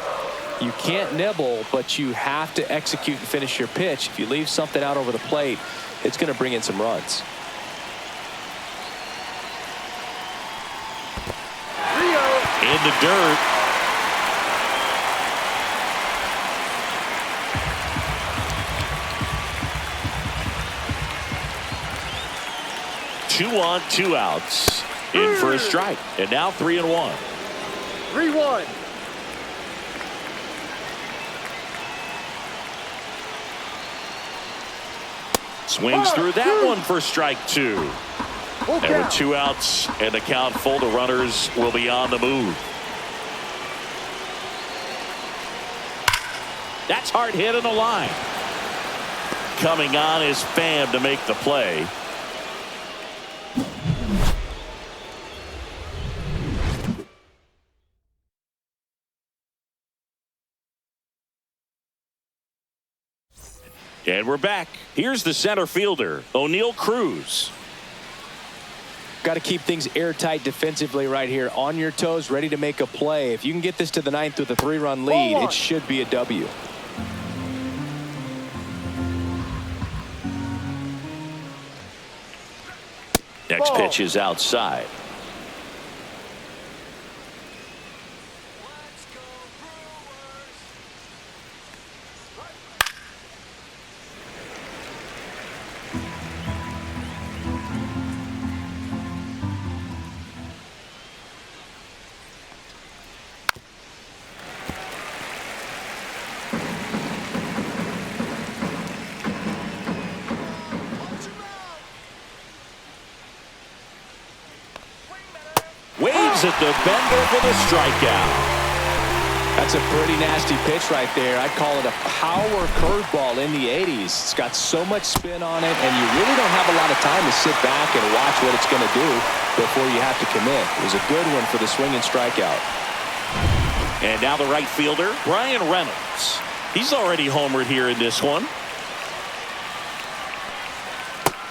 You can't nibble, but you have to execute and finish your pitch. If you leave something out over the plate, it's going to bring in some runs. In the dirt. Two on, 2 outs. In for a strike. And now 3-1. 3-1. Swings through that one for strike 2. And with 2 outs and the count full, the runners will be on the move. That's hard hit on the line. Coming on is Pham to make the play. And we're back. Here's the center fielder, O'Neal Cruz. Got to keep things airtight defensively right here. On your toes, ready to make a play. If you can get this to the 9th with a 3-run lead, it should be a W. Next pitch is outside. swings at the bender for the strikeout. That's a pretty nasty pitch right there. I'd call it a power curveball in the 80s. It's got so much spin on it, and you really don't have a lot of time to sit back and watch what it's going to do before you have to commit. It was a good one for the swing and strikeout. And now the right fielder, Brian Reynolds. He's already homered here in this one.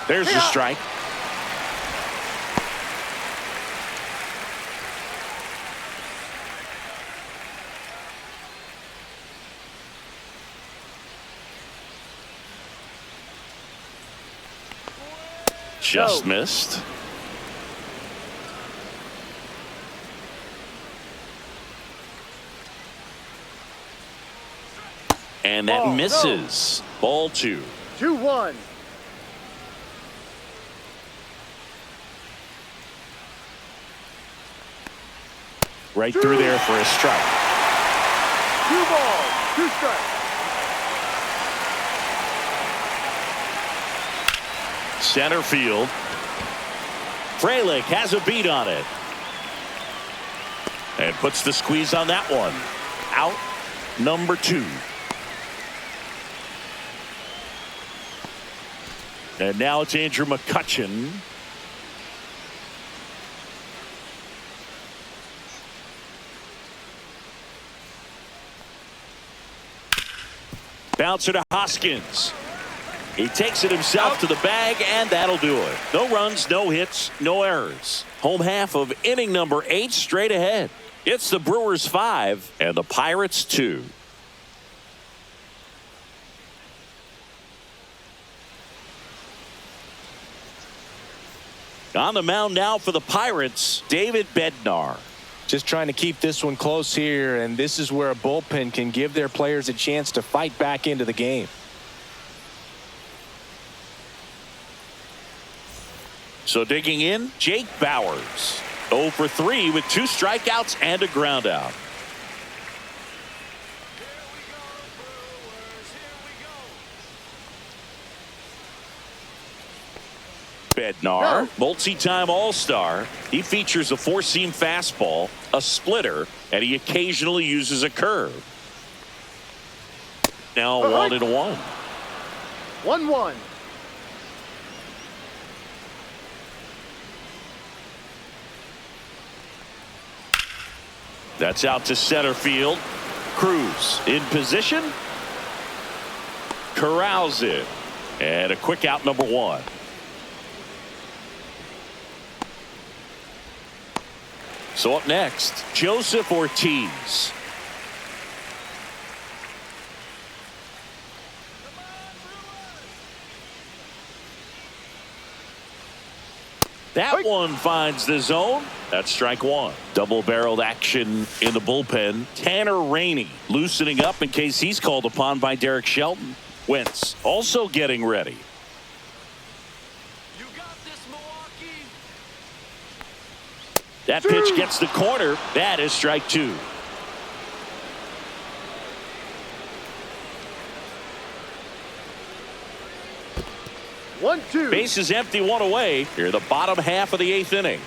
There's the strike. Just missed. And that misses. Ball 2. 2-1. Right through there for a strike. 2 balls, 2 strikes. Center field. Frelick has a beat on it. And puts the squeeze on that one. Out number 2. And now it's Andrew McCutchen. Bouncer to Hoskins. He takes it himself to the bag, and that'll do it. No runs, no hits, no errors. Home half of inning number 8 straight ahead. It's the Brewers 5 and the Pirates 2. On the mound now for the Pirates, David Bednar. Just trying to keep this one close here, and this is where a bullpen can give their players a chance to fight back into the game. So digging in, Jake Bauers. 0 for 3 with 2 strikeouts and a ground out. Bednar, multi-time All-Star. He features a 4-seam fastball, a splitter, and he occasionally uses a curve. Now 1-1. 1-1. That's out to center field. Cruz in position. Corrals it. And a quick out, number 1. So up next, Joseph Ortiz. That one finds the zone. That's strike 1. Double-barreled action in the bullpen. Tanner Rainey loosening up in case he's called upon by Derek Shelton. Wentz also getting ready. You got this, Milwaukee. That pitch gets the corner. That is strike 2. One, two. Base is empty, 1 away. Here, the bottom half of the 8th inning.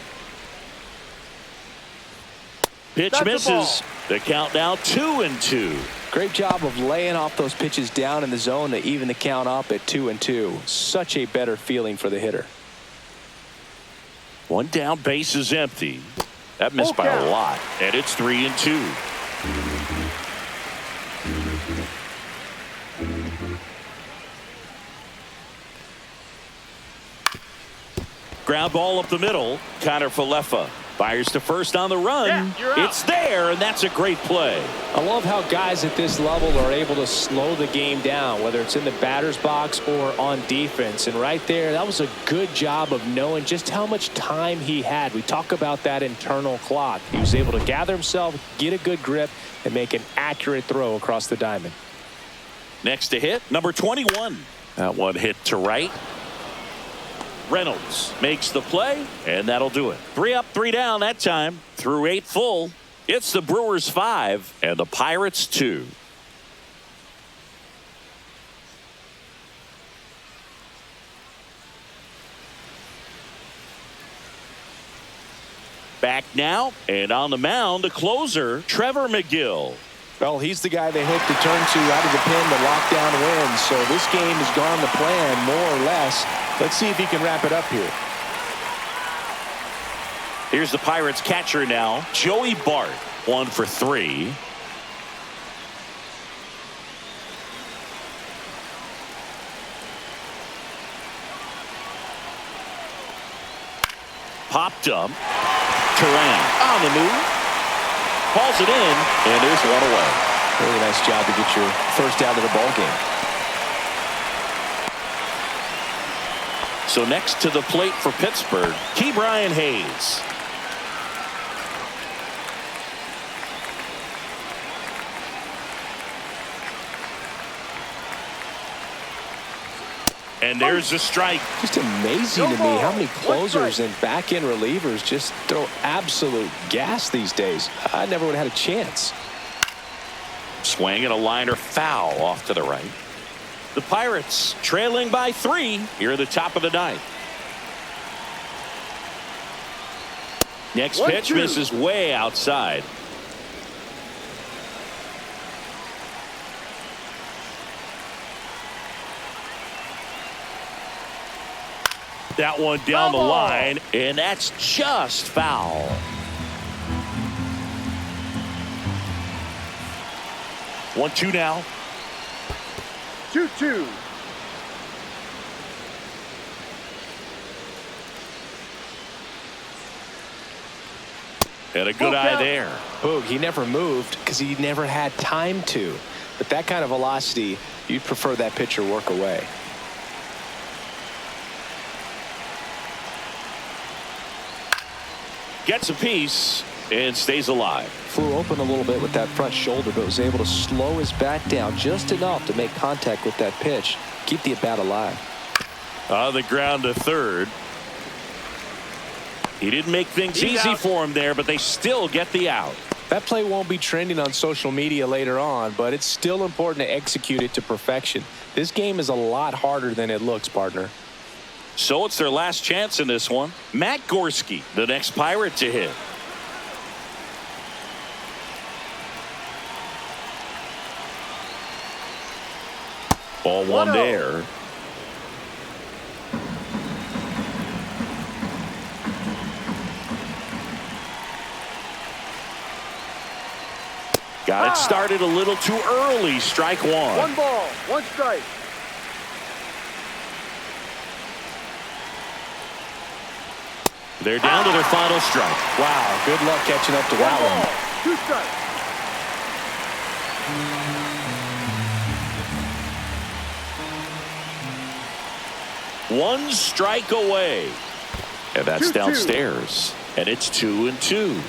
Pitch That's misses. The count now 2-2. Great job of laying off those pitches down in the zone to even the count up at 2-2. Such a better feeling for the hitter. 1 down, base is empty. That missed by a lot, and it's 3-2. Ground ball up the middle. Connor Falefa fires to first on the run. Yeah, you're out. It's there, and that's a great play. I love how guys at this level are able to slow the game down, whether it's in the batter's box or on defense. And right there, that was a good job of knowing just how much time he had. We talk about that internal clock. He was able to gather himself, get a good grip, and make an accurate throw across the diamond. Next to hit, number 21. That one hit to right. Reynolds makes the play, and that'll do it. 3 up, 3 down that time through 8 full. It's the Brewers 5 and the Pirates 2. Back now, and on the mound, the closer, Trevor McGill. Well, he's the guy they hope to turn to out of the pen to lock down wins. So this game has gone to plan, more or less. Let's see if he can wrap it up here. Here's the Pirates catcher now, Joey Bart, 1 for 3. Popped up. Turang on the move. Calls it in, and there's one away. Really nice job to get your first out of the ball game. So next to the plate for Pittsburgh, Ke'Bryan Hayes. And there's a strike. Just amazing to me how many closers and back-end relievers just throw absolute gas these days. I never would have had a chance. Swing and a liner foul off to the right. The Pirates trailing by 3 here at the top of the ninth. Next pitch misses way outside. That one down the line, and that's just foul. 1-2 now. 2-2. And a good eye there. Boog, he never moved because he never had time to. But that kind of velocity, you'd prefer that pitcher work away. Gets a piece and stays alive. Flew open a little bit with that front shoulder, but was able to slow his back down just enough to make contact with that pitch. Keep the at-bat alive. On the ground to third. He didn't make things easy for him there, but they still get the out. That play won't be trending on social media later on, but it's still important to execute it to perfection. This game is a lot harder than it looks, partner. So it's their last chance in this one. Matt Gorski, the next Pirate to hit. Ball one there. Got it started a little too early. Strike one. 1 ball, 1 strike. They're down to their final strike. Wow, good luck catching up to that one. 2 strikes. One strike away. And that's 2-2. downstairs. And it's 2-2.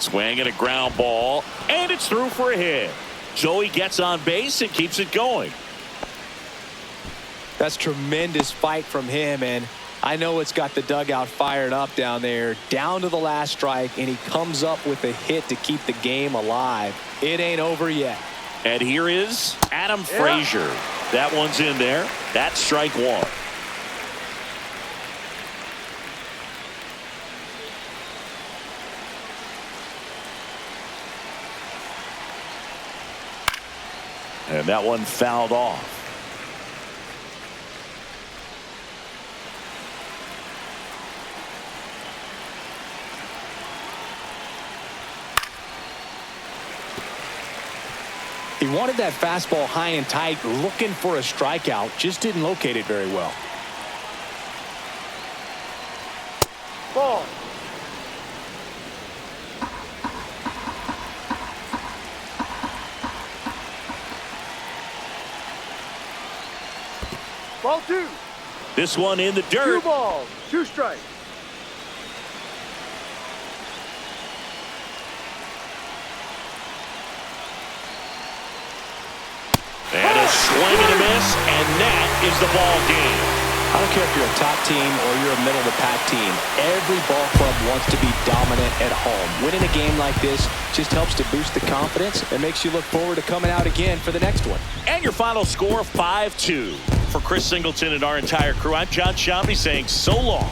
Swing and a ground ball. And it's through for a hit. Joey gets on base and keeps it going. That's tremendous fight from him, and I know it's got the dugout fired up down there. Down to the last strike, and he comes up with a hit to keep the game alive. It ain't over yet. And here is Adam Frazier. That one's in there. That's strike one. And that one fouled off. He wanted that fastball high and tight, looking for a strikeout. Just didn't locate it very well. Ball. Ball 2. This one in the 2 dirt. balls, 2 strikes. And a swing and a miss, and that is the ball game. I don't care if you're a top team or you're a middle-of-the-pack team. Every ball club wants to be dominant at home. Winning a game like this just helps to boost the confidence and makes you look forward to coming out again for the next one. And your final score, 5-2. For Chris Singleton and our entire crew, I'm John Shambi saying so long.